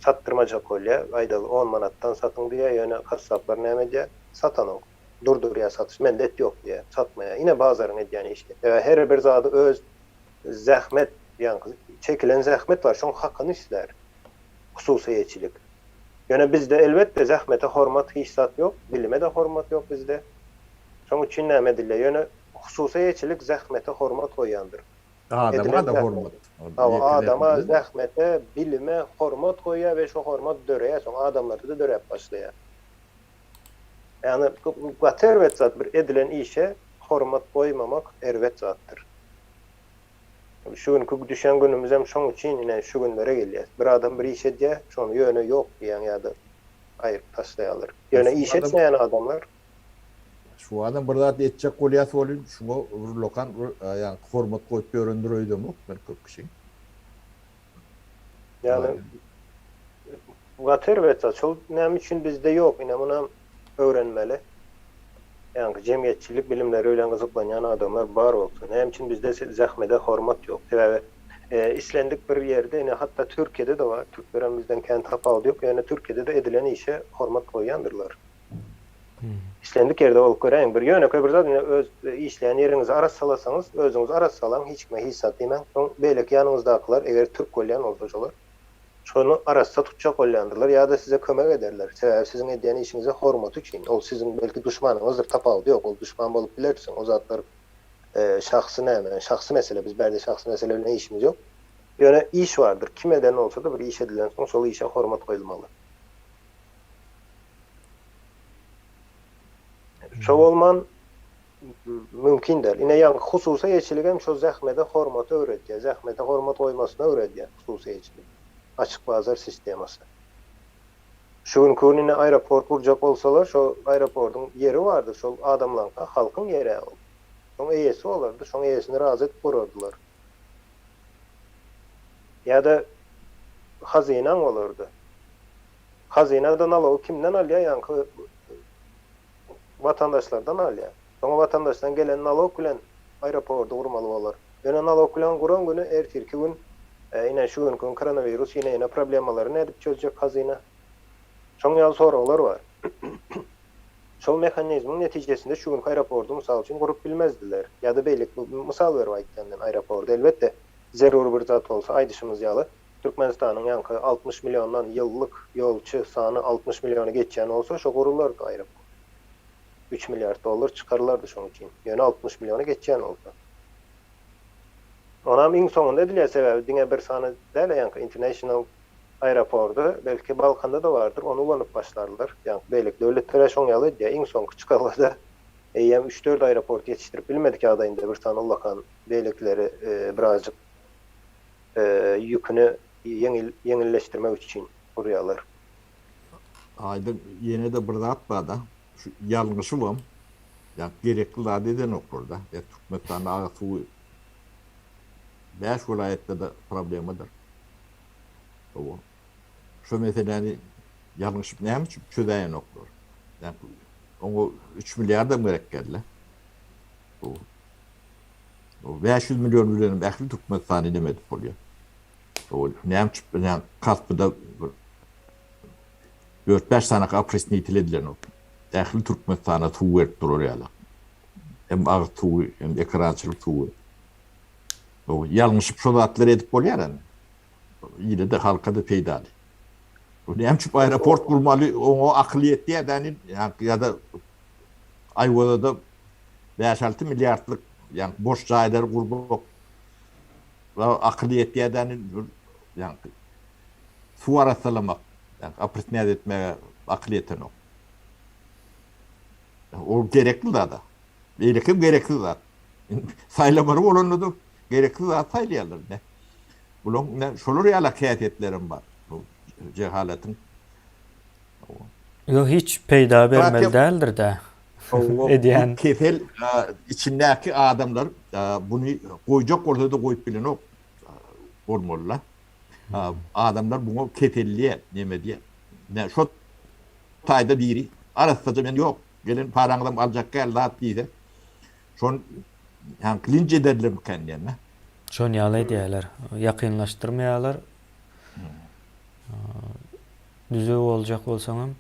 sattırmaca kolya aýdaly 10 manattan satyň diýe ýöne kassaplar näme diýe satan ok. Durdurýar satış mende et ýok diýe satmaýa. Ine bazaryň edýäni işte. Her bir zady öz zähmet ýan çekilen zähmet var şoň hakyny isler. Hususiýetçilik. Ýöne bizde elbetde zähmete hormat hiçsat ýok, bilime de hormat ýok bizde. Şoň üçin näme edilýär? Ýöne hususiýetçilik zähmete hormat goýandyr. Adama da hormat. Adama zähmete, bilime hormat goýýar we şu hormat döreýär, soň adamlary da döräp başlaýar. Yani gaterwet zat bir edilen işe hormat goýmamak erwet zatdyr. Şu günkü düşen günümüz hem şoň üçin ine şu günlere gelýär. Bir adam bir iş edýär, şoň ýöne ýok diýen ýa-da aýyp taşlaýarlar. Ýöne iş etmeýän adamlar Şu adam bir zat etjek bolýar bolýar, şuňa lokan yani hormat goýup öğrendirýärmi? Ben köp kişi. yani gaterwet zat şol näme üçin bizde ýok, ine muny öwrenmeli. Yani cemiyetçilik bilimleri öyle gızıklanyan adamlar bar olsun. Hem için bizde zähmede hormat yok. İslendik bir yerde, yani hatta Türkiye'de de var. Türklerin bizden kendi hapalı yok. Yani Türkiye'de de edilen işe hormat koyandırlar. İslendik yerde olup göreyin. Bir yöne bir zaten öz işleyen yerinizi aras salasanız, özünüz aras salan, hiç kime hissat demen. Beyleki yanınızdakiler, eğer Türk kolyan olducular, şonu arasda tutacak kollandırlar ya da size kömek ederler. Sizin edýän işinize hormat üçin. Ol sizin belki düşmanınızdır, tapalı yok. Ol düşman bolup bilersin. O zatlar şahsy näme? Şahsy mesele. Biz berde şahsy mesele bilen işimiz yok. Ýöne iş vardır. Kim eden olsa da bir iş edilen soň şol işe hormat goýulmaly. Şol bolman mümkin däl. Ine ýa hususiýetçilik hem şo zähmete hormaty öwretýär. Zähmete hormat goýmasyna öwretýär hususiýetçilik. Açık bazar sisteması. Şu günkü aeroport kuracak olsalar, şu aeroportun yeri vardı, şu adamlarla halkın yeri. Şoň eýesi olardy, şoň eýesini razy edip borardylar. Ya-da hazynan olardy. Hazynadan alaw kimden alýar? Ýa-ni vatandaşlardan alýar. Şoňa vatandaşdan gelen nalog bilen aeroportda gurmaly bolar. Ýöne nalog bilen guran güni ertirki gün ine şu gün koronavirus ine problemalary nädip çözjek hazyna. Şoň ýaly soralar bar. Şol mehanizmiň netijesinde şu gün aeroportdu mysal üçin gurup bilmezdiler. Ya da beýlik mysal berip aýtganden aeroport elbetde zerur bir zat bolsa aýdyşymyz ýaly Türkmenistanyň ýanky 60 milyondan ýyllyk ýolçy sany 60 milyony geçýän bolsa şo gurulardy aeroport. 3 milyard dollar çıkarlardı şoň üçin. Ýöne 60 milyony geçýän bolsa. Onam iň soňunda edilýär sebäbi diňe bir sany däl ýanky international aeroportu belki Balkanda da vardır. Onu ulanyp başlarlar. Yani beýlik döwletlere şoň ýaly diýär. Iň soňky çıkarlarda hem 3-4 aeroport yetiştirip bilmedik ýagdaýynda bir tane ulakan beýlikleri birazcık ýükünü yeňilleşdirmek üçin gurýarlar. Aydın yine de bir zat var da şu yanlışı var. Yani gerekli zat eden okurda. Türkmenistan'da ağası 5 vilayette de problemidir. O. Şu mesela yanlış neymiş çözeyen okur. Yani onu 3 milyar da mürekkerle. O 500 milyon liraның ähli Türkmenistan'ı demedi oluyor. O neymiş yani Kaspı'da 4-5 tane kaprisini itilediler o. Ähli Türkmenistan'a tuğ verip durur yalan. Hem ağır tuğ hem ekrançılık tuğ. O yanlış şolatlar edip oluyor yani. Yine de halka da peydali. O neymiş aeroport kurmalı o akliyet diye yani ya da Ayvada da 5-6 milyarlık yani boş caylar kurmak ve akliyet diye yani su arasalamak yani aprisniyat etmeye akliyeten o. O gerekli da. Beylikim gerekli da. Saylamarı olanladı. Gerekli da saylayalar ne. Bunun ne şolur ya kıyafetlerim var. Bu cehaletin. Yo hiç peyda vermeli değildir de. Bu kefel içindeki adamlar bunu koyacak ortada koyup bilen o olmalılar. Adamlar bunu kefelliğe neme diye. Ne şu tayda biri arasında ben yok. Gelin paranızdan alacak gel rahat diye. Şon yani linç ederler kendilerine. Şon ýaly diýerler. Ýakynlaşdyrmaýarlar. Düzü boljak bolsaňam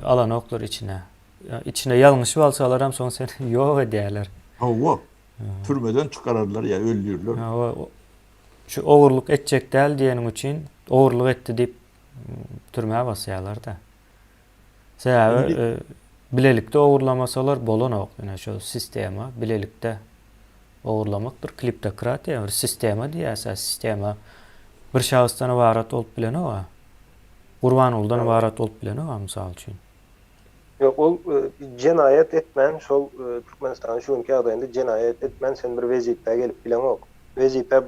alan oklar içine. İçine yanlış bolsalar hem soň sen ýok edýärler. O türmeden çıkarırlar ya öldürürler. Şu ogurluk etjek däl diýenim üçin ogurluk etdi diýip türmäge basýarlar da. Sebäbi bilelikde ogurlamasalar bolanok. Ýa şu sistema bilelikde ogurlamakdyr. Kliptokratiýa bir sistema diýärse sistema bir şahysdan ibarat bolup bilen o. Gurbanyňdan ibarat bolup bilen o mysal üçin. Yok ol cenayet etmen şol Türkmenistan şu günkü ýagdaýynda cenayet etmen sen bir wezipe gelip bilen ok. Wezipe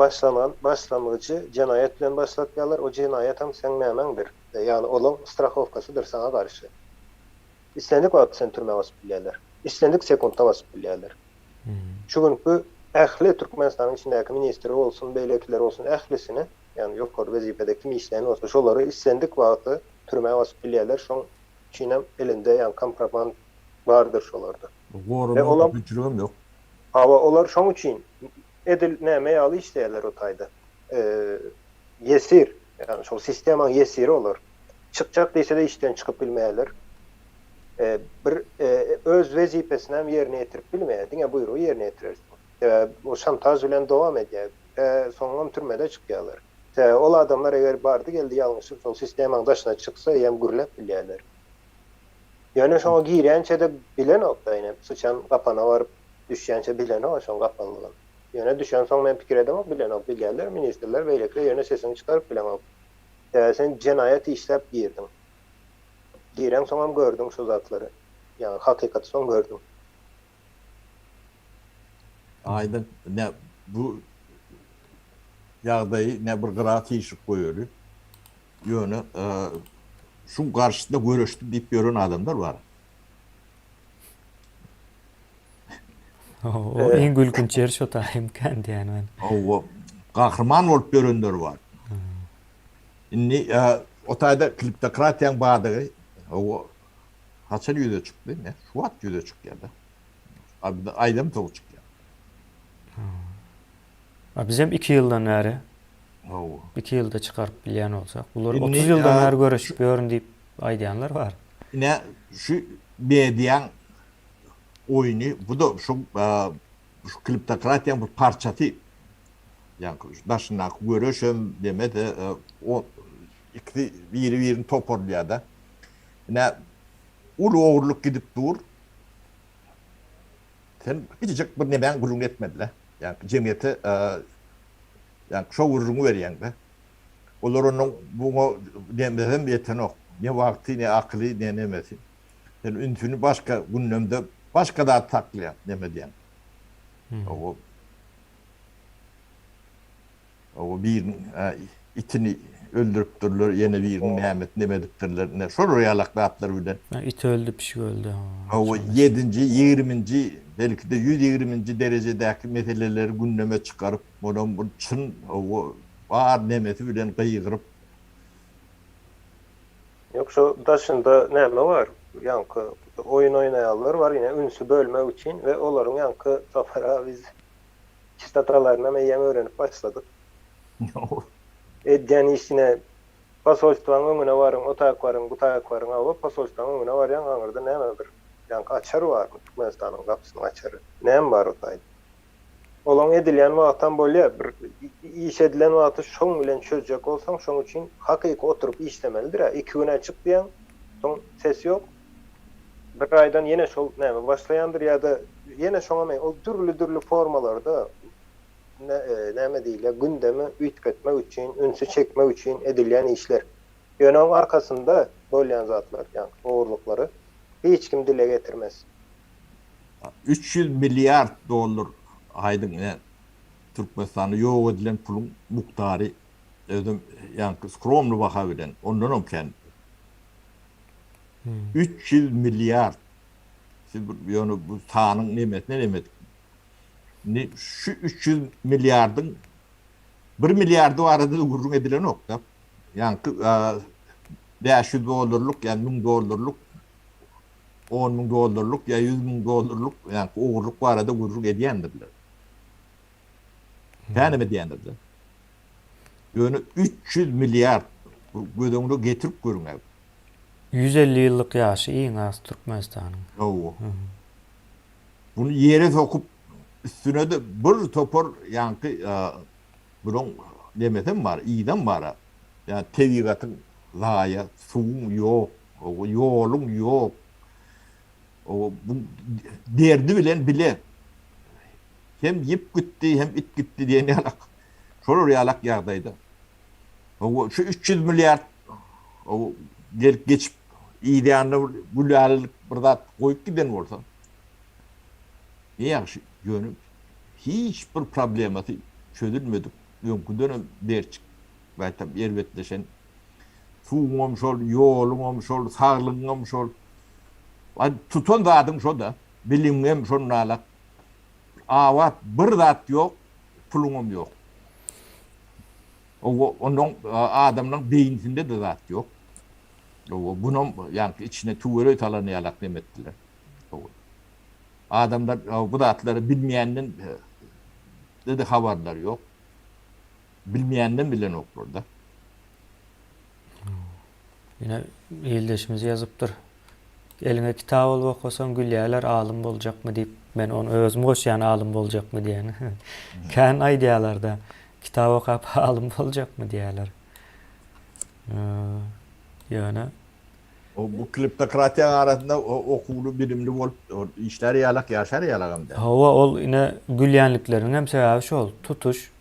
başlamycı cenayet bilen başlatýarlar. O cenayet hem sen nämeňdir? Yani olan strahowkasydyr sana garşy. İstendik wagt sen türmäge basyp bilýärler. İstendik sekundda basyp bilýärler. Şu günkü ähli Türkmenistanyň içindäki ministri bolsun, beýlekler bolsun ählisini, yani ýokary wezipede kim işleýän bolsa şolary istendik wagty türmäge basyp bilýärler. Şoň Çinem elinde yani komproband vardır şolarda. Ve olan güçlüğüm yok. Hava olar şoň üçin edil näme ýaly işleýärler o taýda. Yesir, yani şol sistemaň yesiri olar. Çykjak diýse-de işten çykyp bilmeýärler. Bir öz wezipesini hem ýerine ýetirip bilmeýär. Diňe buyrugy ýerine ýetirersin. O şantaj bilen dowam edýär. Soňam türmede çykýarlar. Ol adamlar eger bardy geldi ýalňyşyp şol sistemaň daşyna çyksa hem gürlep bilýärler. Yani şoňa girýänçe de bilen okda ýene sıçan gapana baryp düşýänçe bilen o şoň gapanlygyny. Ýöne düşen soň men pikir edem ok bilen ok bilýärler, ministrler beýlekler ýöne sesini çykaryp bilen ok. Sen cenayet işlep girdin. Giren soňam gördüm şu zatlary. Yani hakykaty soň gördüm. Aydın ne bu ýagdaýy ne bir gyrat ýyşyp goýuly. Ýöne şu karşısında görüştüm deyip gören adamlar var. O en gülkünç yer şo taýym kendi yani ben. O kahraman bolup görenler var. Inni o taýda kliptokratiýaň badygy o haçan ýüze çykdy ne? Şubat ýüze çykýardy. Abi aýdam togy çykýar. Biz hem 2 ýyldan bäri O 2 ýylda çykaryp bilýän bolsak, bular Inni, 30 ýyldan bäri göreşip ýörün diýip aýdýanlar bar. ne şu mediýan oyunu bu da şu kliptokratiýaň bir parçaty. Yani daşyna göreşem demede o ikisi biri-birini toparlaýar. Ne ulu oğurluk gidip dur. Sen hiçcik bir neben gülün etmediler. Yani cemiyete yani şo gurrunu berýän de. Olar onun bunu demeden beten ok. Ne vakti ne aklı ne nemesi. Sen ünsünü başka gündemde başka da taklaya demediyen. O bir itini öldürüp durlar, yine bir nimet demediktirler. Ne şol realaklı atlar bilen. İt öldü, pişik öldü. O 7. 20. belki de 120. derecedeki meseleleri gündeme çıkarıp bunun bu çın o var nemeti bilen kıyıkırıp. Yok şu daşında näme var? Yankı oyun oynayanlar var yine ünsü bölmek için ve onların yankı Zafer biz çıtatalarına meyyem öğrenip başladık. Edýän işine pasolstwaň öňüne barın, o taýak barın, bu taýak barın, awa pasolstwaň öňüne barýan aňyrda näme bir yankı açar bar, Türkmenistanyň gapysynyň açary. Näme bar o taýda? Olan edilýän wagtdan bolýar, bir iş edilen wagty şoň bilen çözjek bolsaň, şoň üçin hakyky oturup işlemelidir. 2 güne çık diýen, soň ses ýok. Bir aýdan ýene şol näme başlaýandyr ýa-da ýene şoňa o türlü formalarda näme diýilýär, gündemi üýtgetmek üçin, ünsü çekmek üçin edilýän işler. Ýöneň arkasında bolýan zatlar, ýani oğurluklary hiç kim dile getirmez. 300 milyar dolar aydın ne Türkmenistan'ı yok edilen pulun muktari özüm yani skromlu baka bilen ondan omken 300 milyar siz yani bu sahanın nimet ne şu 300 milyardın 1 milyardı arada gurrun edilen nokta yani 500 dolarlık yani 1000 dolarlık 10.000 dolarlık ya 100.000 dolarlık yani oğurluk var arada gurrun ediyendirler. Yani mi diyendirler? Yani 300 milyar gözünü getirip görün ev. 150 ýyllyk ýaşy iň az Türkmenistanyň. Oo. Bunu yere sokup üstüne de bir topar yankı bunun demesem var, iyiden var. Yani tevigatın zaya, suğun yok, yolun yok. O bu derdi bilen bile hem yip gitti hem it gitti diye ne alak. Şol realak ýagdaýda. O şu 300 milyar o gelip geçip ideýany bularlyk bir zat goýup giden bolsa. Ne ýaşy ýönüm hiç bir problematy çözülmedi. Ýönküden berçik. Baýtam elbetleşen suwum şol, ýolum şol, saglygyňam şol. Tutan zadyň şo da, bilimem şol nalak. Awat bir zat ýok, pulum ýok. Onun adamın beyinsinde de zat yok. Bunun yani içine tüvere talanı yalak demettiler. Adamlar bu zatları bilmeýänden dedi habarlar yok. Bilmeýänden bilen ok burada. Yine eldeşimiz yazıptır. Eline kitap alıp okusan gülýärler alim boljakmy diýip men onu özüm goşýan alim boljakmy diýen. Kän aýdýarlarda kitap okap alim boljakmy diýerler. Yani Bu kliptokratiýa arasında okulu bilimli bolup işleri yalak ýaşar ýalagam da. Hawa ol ine gülýänlikleriň hem sebäbi şol tutuş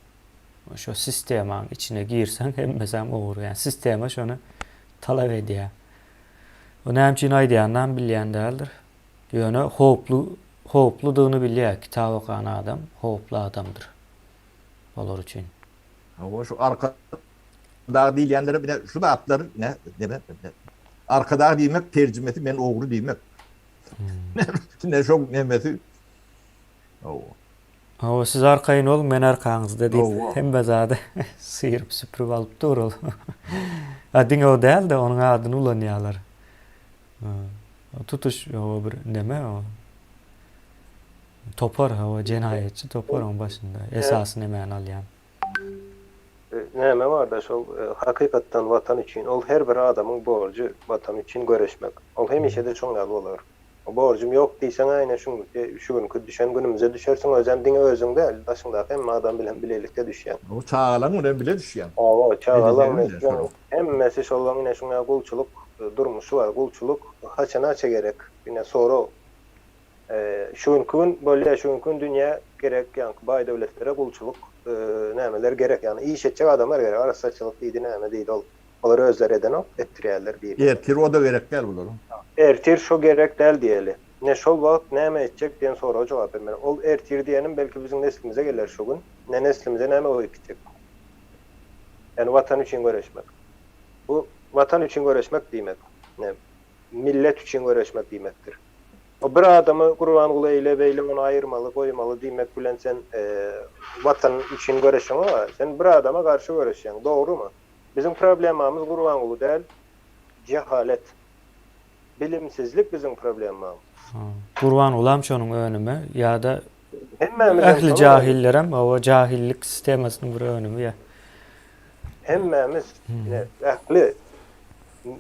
şo sistemaň içine girsen hemmesem ogur yani sistema şonu talap edýär. O näme aýdýandan bilýän däldir. Ýöne hopludygyny bilýär. Kitap okan adam hoplu adamdır. Olar üçin. O şu arkada diýenlere bir de şu da atlar ne demek? Arkada diýmek terjimesi men ogry diýmek. Ne şok nemesi. O. Siz arkayın olun, men arkaňyzda diýip Oo. hemme zady syryp süpürip alyp durul. Adın o değil de onun adyny ulanýarlar. Tutuş o bir neme o. Topar o cinayetçi topar onun başında. Esas nemäni alýan. Näme bar da şol hakykatdan vatan üçin ol her bir adamyň borjy vatan üçin göreşmek. Ol hemişe de şoňa bolar. O borjum ýok diýsen aýna şu günkü düşen günümüze düşersiň özem diňe özüň däl, başynda hemme adam bilen bilelikde düşýän. O çağalan bilen bile düşýän. O çağalan Bilelim de. hemmesi şollan ine şoňa gulçuluk durmuşy bar. Gulçuluk haçana gerek. Ine sonra şu günkü bolýa şu günkü dünýä gerek ýa-ni baý döwletlere gulçuluk nämeler gerek ýani iş etjek adamlar gerek. Arasaçylyk diýdi näme diýdi ol. Olar özleri eden ettirýärler bir. Ertir o da gerek gel bular. Ertir şo gerek del diýeli. Ne şol wagt näme etjek diýen soraga jogap bermeli. Ol ertir diýenim belki bizim neslimize geler şu gün. Ne neslimize näme oýup gitjek. Yani vatan üçin göreşmek. Bu vatan üçin göreşmek diýmek. Ne millet üçin göreşmek diýmekdir. O bir adamı Gurbanuly ile beýle onu aýyrmaly, goýmaly diýmek bilen sen vatan üçin göreşiň ama sen bir adama garşy göreşýän, dogrymy? Bizim problemamız Gurbanuly däl, cehalet. Bilimsizlik bizim problemamız. Gurban ulam şonuň önüme ýa-da Hemmemiz ähli jahillerem o jahillik sistemasynyň bir önüme ýa. Hemmemiz ähli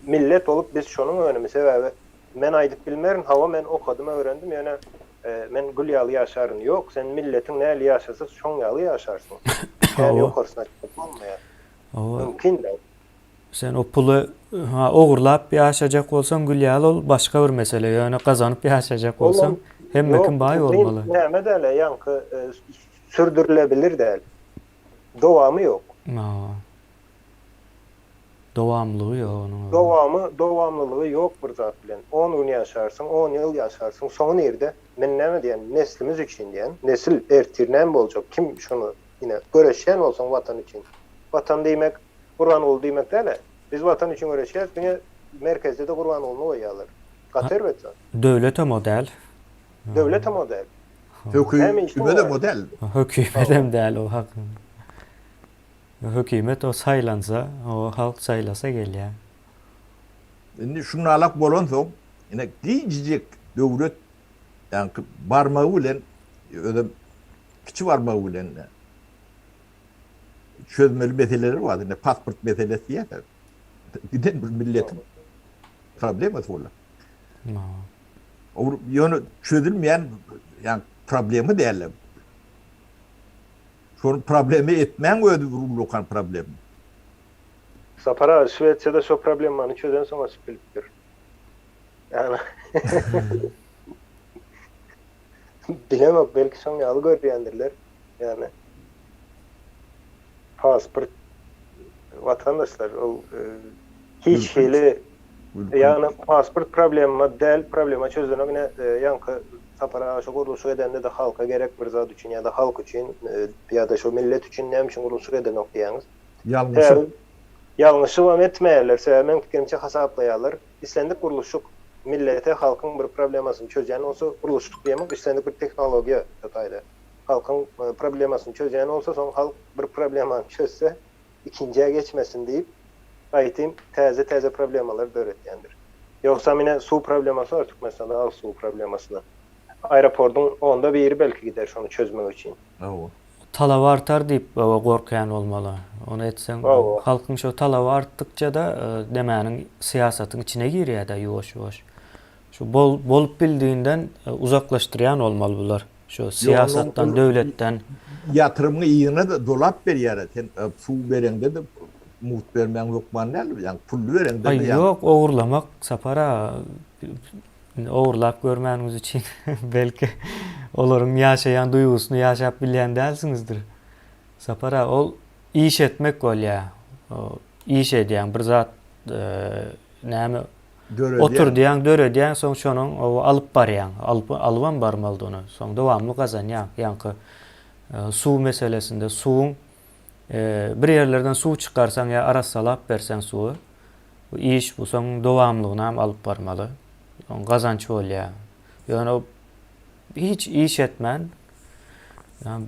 millet olup biz şonuň önüme sebäbi men aýdyp bilmerin, hawa men okadym, öwrendim, ýöne men gül ýaly ýaşaryn. Ýok, sen milletiň näli ýaşasa şoň ýaly ýaşarsyň. Yani ýokarysyna çykyp bolmaýar. Mümkin de. Sen o pulu ogurlap ýaşajak bolsaň gül ýaly ol başga bir mesele. Ýöne gazanyp ýaşajak bolsaň hemmekin baý bolmaly. Näme däle ýanky sürdürülebilir däl. Dowamy ýok. Dowamlygy ýok. Dowamlylygy ýok bir zat bilen. 10 gün ýaşarsyň, 10 ýyl ýaşarsyň, soň nerede? Men näme diýen, neslimiz üçin diýen, nesil ertirnän boljak. Kim şunu ýine göreşýän bolsaň vatan üçin. Vatan diýmek, Gurbanuly diýmek däle. Biz vatan üçin göreşýäs, diňe merkezde de Gurbanulyny goýýarlar. Gater betsen. Döwlete model. Döwlete model. Hökümete model. Hökümetem däl o hak. Hökümet o saylansa, o halk saylasa gelýär. Indi şunu alak bolan soň, ine diýjek döwlet ýani barmagy bilen ödem kiçi barmagy bilen çözmeli meseleleri var. Ine pasport meselesi ýa-da. Giden bir milletin problemi bolar. O ýöne çözülmeýän ýani problemi däl. Şonu problemi etmän ödü rulokan problem. Sapara Şweçýada şo problemany çözen soňa süpülipdir. Yani bilemok, belki şoň ýaly görýändirler. Yani pasport vatandaşlar o hiç hili yani pasport problemi del problema çözülenine yankı sapara şu guruluşu edende de halka gerek bir zat üçün ya da halk üçün ya da şu millet üçün näme üçin guruluşu eden okdiýanyz. Ýalňyşy wam etmeýärler. Sebäbi men fikrimçe hasaplaýarlar. İslendik guruluşuk millete halkyň bir problemasyny çözýän olsa guruluşuk diýmek islendik bir teknologiýa ýataýdy. Halkyň problemasyny çözýän olsa soň halk bir problemany çözse ikinciye geçmesin diýip aýtym täze problemalar döretýändir. Ýoksa mine su problemasy var Türkmenistan'da, al su problemasyna. Aeroportun onda biri belki gider şonu çözmek için. Talap artar diýip gorkýan bolmaly. Onu etseň halkyň şo talap artdykça da demäniň siýasatyň içine girýär da ýoş-ýoş. Şu bolup bildiğinden uzaklaştıryan olmalı bular. Şu siýasatdan, döwletden. Yatırımı iyine de dolap berýär. Sen su berende de muht bermän ýokman näl? Yani pul berende de. Yok, ogurlamak sapara. Ogurlap görmäniňiz üçin belki olaryň ýaşaýan duýgusunu ýaşap bilýän dälsiňizdir. Sapara ol iş etmek bolýar. İş edýän bir zat näme otur diýen, döre diýen, soň şonuň alyp barýan, alwan barmaly onu. Soň dowamly gazanýan. Ýani su meselesinde suwuň bir ýerlerden su çykarsaň ýa ara salap bersen suwu, bu iş bu soň dowamlygyna alyp barmaly. On gazanç bolýar. Ýöne hiç iş etmän Yani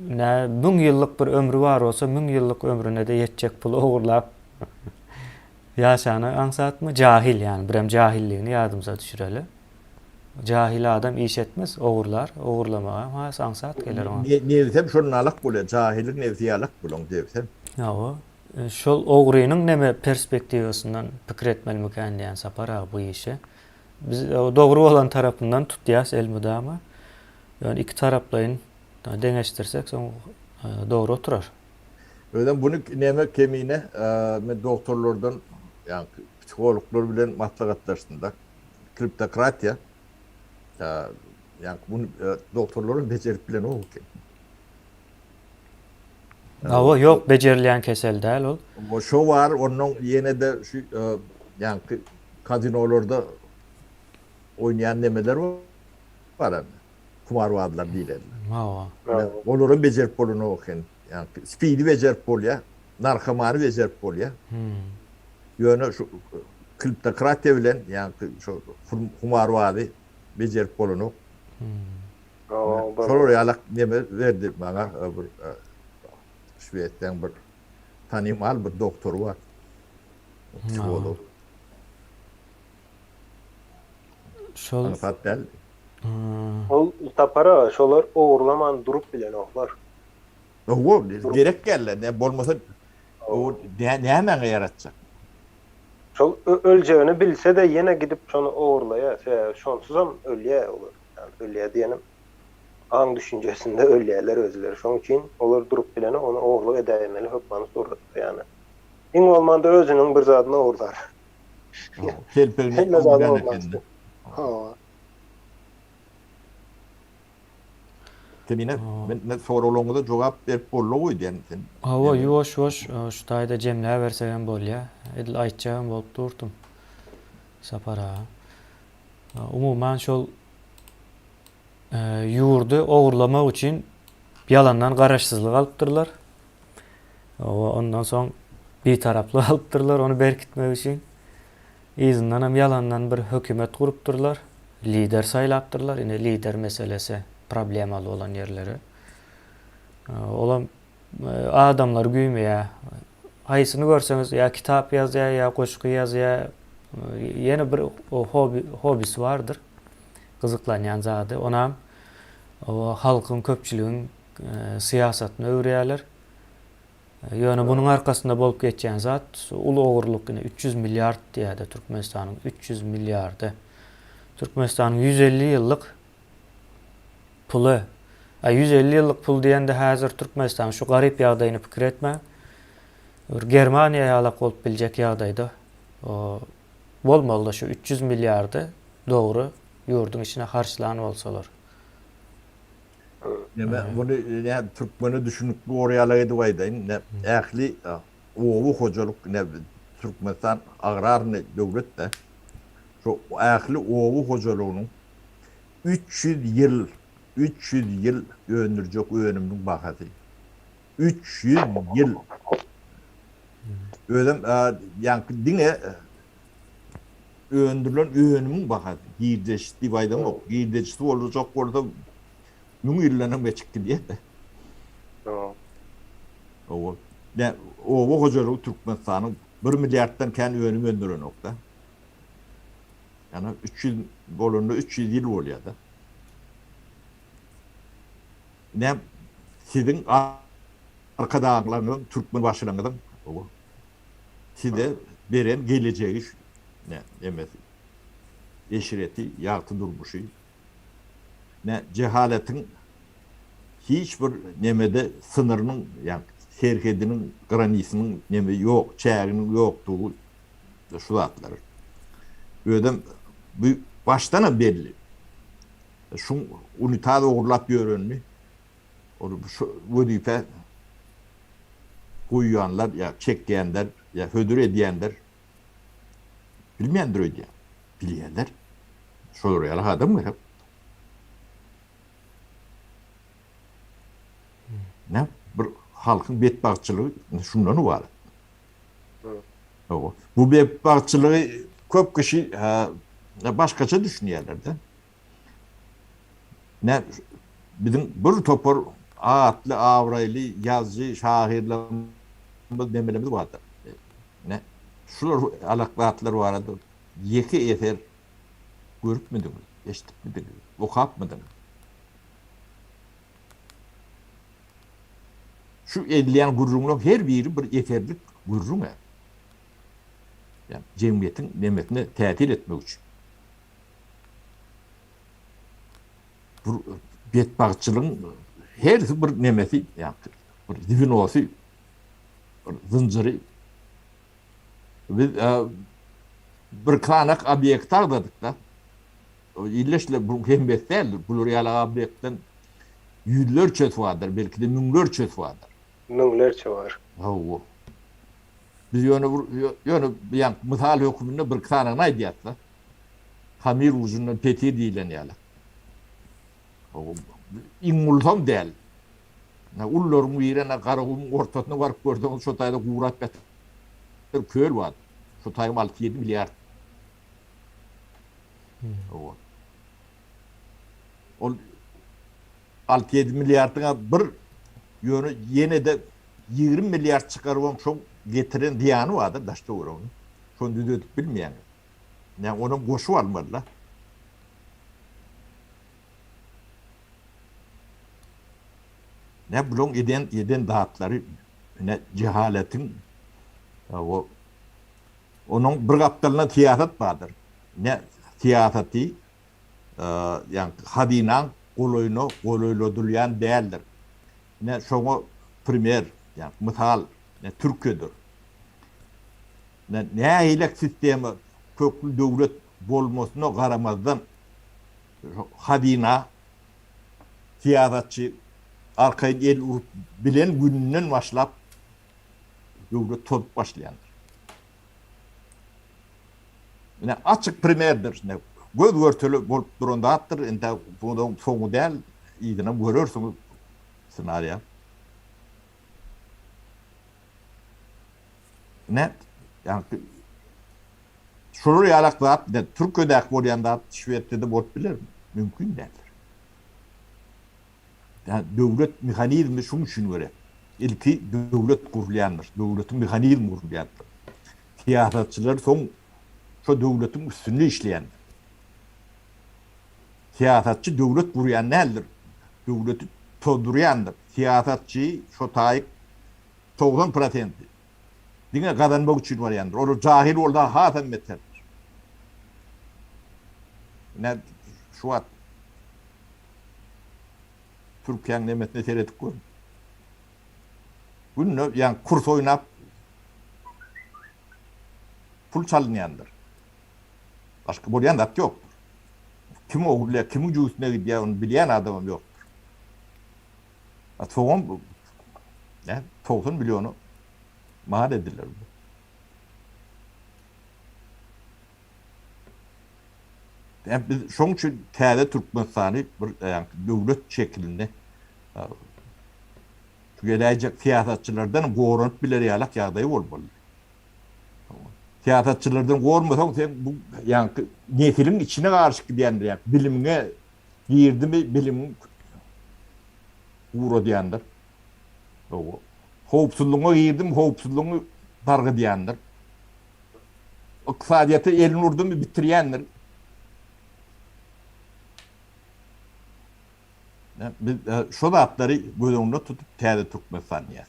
ne 1000 yıllık bir ömrü var olsa 1000 yıllık ömrüne de yetecek pulu oğurlap yaşanı ansatma cahil yani birem cahilliğini yadımıza düşüreli. Cahil adam iş etmez, oğurlar, oğurlamaya ha ansat gelir ona. Ne desem şonun alak bolýar, jahilik nevsi alak bolan desem. Ya o şol oğruynyň neme perspektiwasinden pikir etmelimiken diýen sapar ha bu işe. Biz o dogry bolan tarapyndan tutýas elmydama. Yani iki taraplayın deňeşdirsek soň dogry oturar. Öden bunu neme kemine men doktorlardan yani psikologlar bilen maslahatlaştynda kriptokratiya yani bunu doktorların becerip bilen o ki. Awa yok becerilen kesel däl ol. O şo var onun yine de şu yani kazinolarda oynayan nemeler var yani. Kumarvadlar diýler. Awa. Onların becerip bolunu oken. Yani speedi becerip bolýar, narkomany becerip bolýar. Ýöne şu kriptokratiya bilen yani şu kumarwady becerip bolunu. Şol ýalak neme berdi bana bir Şweýetden bir tanymal bir doktor var. Psikolog. Şol Anlatdal. Ol tapara şolar oğurlaman durup bilen oklar. O gerek geldi. Ne bolmasa o ne hemen yaratacak. Şol öleceğini bilse de yine gidip şonu oğurlaya, şonsuzam ölüye olur. Yani ölüye diyelim. An düşüncesinde ölüyeler özleri. Şoň üçin olar durup bilene onu oğurluk edämeli hökmany soradı yani. Iň bolmanda özüniň bir zadyny oğurlar. Telpelini Hemme zadyny oğurlar oğurlar. ekendi. Ha. Temine ben sorulğunda jogap berip bolýar diýen sen. Awa ýoş şu taýda jemläp bersegem bolýar. Edil aýtjagym bolup durdum. Sapara. Umuman şol ýurdu oğurlamak üçin yalandan garaşsyzlyk alypdyrlar. Ondan soň bir taraply alypdyrlar onu berkitmek üçin. Izinden hem yalandan bir hökümet gurupdyrlar. Lider saýlapdyrlar. Ine lider meselesi problemaly olan yerleri. Olan adamlar güýmeýär. Haýsyny görseňiz ya kitap ýazýar ya goşky ýazýar. Ýene bir hobisi vardır. Gyzyklanýan zady. Onam o halkyň köpçüligiň siýasatyny öwrýärler. Ýöne bunyň arkasynda bolup geçýän zat uly oğurluk 300 milyard diýär Türkmenistanyň 300 miljardy. Türkmenistanyň 150 ýyllyk puly. 150 ýyllyk pul diýende häzir Türkmenistan şu garyp ýagdaýyny pikir etme. Germaniýa ýalak bolup biljek ýagdaýda bolmaly şu 300 miljardy dogry ýurdun içine harçlanyp bolsalar. Neme bunu ne Türkmeni düşünüp bu oraya edip aýdaýyn. Ne ähli oğlu hojaluk ne Türkmenistan agrarny döwlet de şu ähli oğlu hojalugynyň 300 ýyl öndürjek önümniň bahasy. 300 ýyl. Ödem ýanky diňe öndürülen önümniň bahasy. Girdeşdi baýdam ok. Girdeşdi boljak bolsa Nung ýyllaryň geçikdi diýe. O ne o hojalyk Türkmenistanyň 1 milliarddan kän önüm öndüren okda. Yani 300 bolunda 300 ýyl bolýar da. Ne siziň arkadaşlaryň Türkmen başlygynyň o size beren geleceği ne demek eşireti ýagty durmuşy ne cehaletin hiçbir nemede sınırının yani serkedinin granisynyň neme yok, çäginiň ýokdugy şu zatlar. Ödem bu baştan belli. Şu unitada oğurlap ýörenmi? Onu şu wödipe goýýanlar ya çekýänler ya hödür edýänler bilmeýändir öýdýär. Bilýänler. Şol ýaly adam var. Ne bir halkın betbagçylygy şundan var. Bu betbagçylygy köp kişi başkaça düşünýärler de. Ne bizim bir topor atlı, avraylı, yazıcı, şahirlerimiz demelerimiz vardır. Ne? Şular alaklatlar vardı. Yeki eser görüp müdünüz? Eşitip müdünüz? Okap mıdınız? Şu edilen gururunun her biri bir yeterlik gururun ya. Yani cemiyetin nimetini tetil etmek için. Bu bedbahtçılığın her bir nimeti yani bir divin olası bir zinciri biz bir kanak obyekt aradık da illeşle bu hemmet değildir. Bu real obyektten yüzlerce vardır, belki de binlerce vardır. Münglerçe var. O. Biz yönü yani misal hükmünde bir kanak ne diyatla? Hamir ucundan peti değilen yani. İngultam değil. Ullorun uyirene karahum ortasına varıp gördüğünüz şu tayda kuğrat bir köl var. Şu tayım 6-7 milyar. O 6-7 milyardına bir yönü yine de 20 milyar çıkarıvam çok getiren diyanı vardır. Daşta uğrağını. Şunu düdüdük bilmeyen. Yani onun boşu var mı la? Ne bulun eden dağıtları ne cehaletin o onun bir kaptalına tiyatat vardır. Ne tiyatati yani hadinan koloyno dulayan değildir. Ne şonu primer yani misal ne Türkiye'dir. Ne aylak sistemi köklü devlet bolmasına karamazdan hadina tiyatatçı arkayı el urup bilen gününden başlap devlet tozup başlayandır. Yani açık primerdir. Ne göz görtülü bolup duranda attır. Ente bunun sonu değil. İyidine görürsünüz senaryo. Ne? Yani şuraya alaklat ne Türkiye'de bolyanda Şivet'te de bot bilir mi? Mümkün değildir. Yani devlet mekanizmi şunun için göre. İlki devlet kurulayandır. Devletin mekanizmi kurulayandır. Siyasetçiler son şu devletin üstünde işleyendir. Siyasetçi devlet kuruyan nedir? Devleti todurayandır. Siyasetçi şu tayip 90%. Dine kazanmak için var yandır. Onu cahil olda hatem meterdir. Ne şu an Türkiye'nin nimetine seyrettik koyun. Bunu yani kurs oynap pul çalınyandır. Başka boruyan da yoktur. Kim oğulluya, kimin cüzüne gidiyor onu bilen adamım yoktur. Soğun ne? 90 milyonu mahal edilir bu. Yani biz şunun için TR Türkmenistan'ı yani devlet şeklinde gelecek siyasetçilerden korunup bilir yalak yağdayı olmalı. Siyasetçilerden korunmasan sen bu yani neslin içine karşı gidendir yani bilimine girdi mi bilimin uğra diyendir. Hoopsuzluğuna girdim hoopsuzluğunu dargı diyendir. İktisadiyatı elin urdu mu bitiriyendir. Biz şu dağıtları gözümde tutup TR Türkmenistan diye.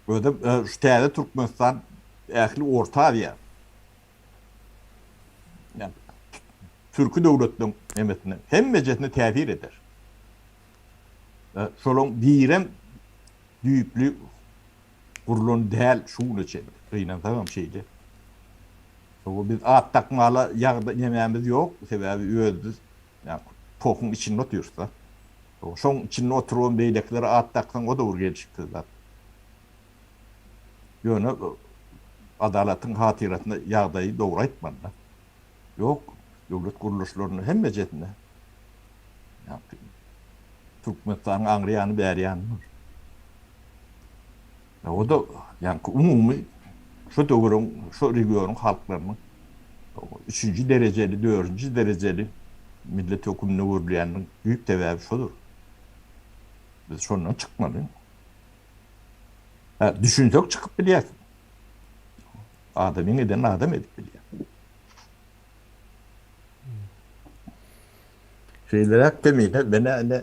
Böyle şu TR Türkmenistan ehli orta diye. Yani Türkü devletinin emetine hem meclisine tesir eder. Şolun birem düyüplü kurulun değil şuunu çevir. Kıyınan tamam şeydi. Biz at takmalı yağda yemeğimiz yok. Sebebi öldüz. Yani tokun içinde oturuyorsa. Şun içinde oturulan beylikleri at taksan o da vurgaya çıktı zaten. Yönü adaletin hatiratına yağdayı doğru etmediler. Yok. Devlet kuruluşlarının hem meclisine. Yani Türkmenistan'ın Angriyan'ı Beryan'ı var. O da yani umumi şu dövrün, şu regionun halklarının 3. dereceli, 4. dereceli millet hükümünü vurlayanın büyük tevabi şudur. Biz şondan çıkmadık. Ha, düşünsek çıkıp biliyorsun. Adamın eden adam edip biliyor. Şeyler hakkımıyla bana ne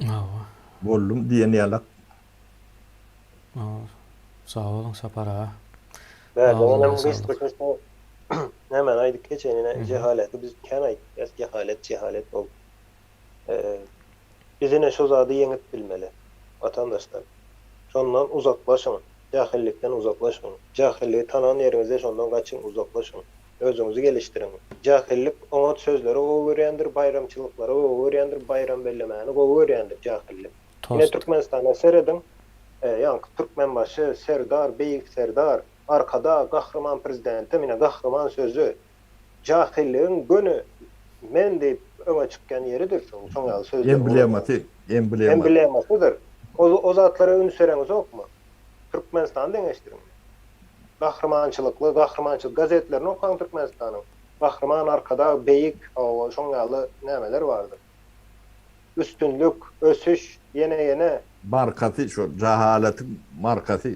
Hawa. bollum diyen yalak. Sağ olun Sapar ağa. Ve Ağzına benim sağlık. kıstırkışta hemen aydık geçenine hı. cehaleti biz ken aydık. Cehalet oldu. Biz yine şu zadı yenip bilmeli. Vatandaşlar. Şondan uzaklaşın. Cahillikten uzaklaşın. Cahilliği tanan yerinize şondan kaçın, uzaklaşın. Özünüzü geliştirin. Cahillik ona sözleri o öğrendir, bayramçılıkları o öğrendir, bayram bellemeni o öğrendir cahillik. Yine Tost. Türkmenistan'a seyredin. Yankı Türkmenbaşı, Serdar, Beyik Serdar, arkada kahraman prezidentim, yine kahraman sözü. Cahilliğin gönü men deyip öne çıkan yeridir. Son sözleri. Emblematıdır. O zatlara ün sereniz yok mu? Türkmenistan'ı deneştirin. Kahramançılık gazetelerini okuyan Türkmenistan'ın. Kahraman arkada beyik, şonyalı nemeler vardı. Üstünlük, ösüş, yene. Markası şu cehaletin markası.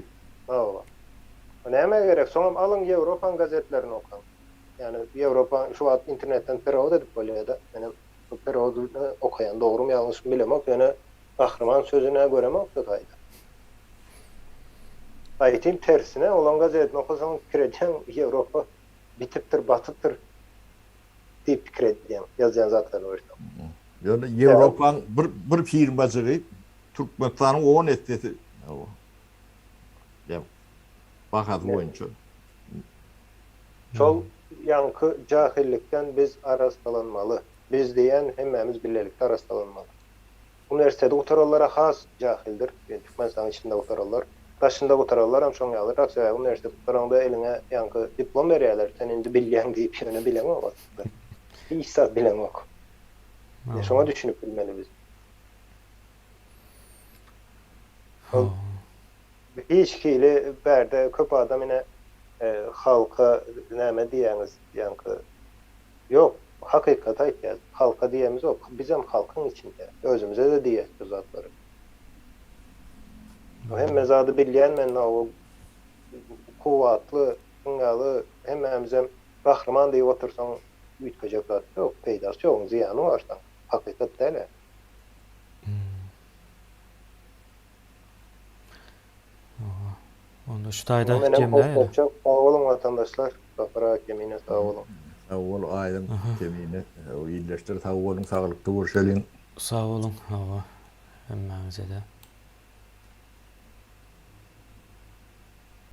Neme gerek? Sonra alın Avrupan gazetelerini okuyun. Yani Avrupa şu an internetten periodu edip böyle da. Yani bu periodu okuyan doğru mu yanlış mı bilemem. Yani kahraman sözüne göre mi okuyaydı? Ayet'in tersine olan gazetini okusan fikredeceğim Avrupa bitiptir, batıptır deyip fikredeceğim. Yazayan zaten orada. Yani Avrupa'nın bir firmacılığı Türkmenistan'ın 10 etmesi. Ya bakat oyuncu. Çol yankı cahillikten biz arastalanmalı. Biz diyen hemmemiz birlikte arastalanmalı. Üniversitede oturarlara has cahildir. Türkmenistan içinde oturarlar. Taşında oturarlar hem şonu alır. Raksa üniversite oturanda eline yankı diplom veriyorlar. Sen indi bilyen deyip yöne bilen o aslında. Hiç saat bilen yok. Şuna düşünüp bilmeli biz. Hiç kili berde köp adam yine halka näme diýäňiz ýa-ni yok hakykat aýtýar. Halka diýemiz ok. Bizim halkyň içinde özümüze de diýer bu zatlary. Hem mezady bilýän men o kuwatly, ňaly hemmemizem kahraman diýip otursaň üýtgejek zat yok. Peýdasy ýok, ziýany barsa. Hakykat däl. Onda şu tayda cemle. Sağ olun vatandaşlar. Safra kemine sağ olun. Sağ ol aýdym kemine. O iyileştir sağ olun, sağlykda görüşelim. Sağ olun. Hawa. Hemmemize de.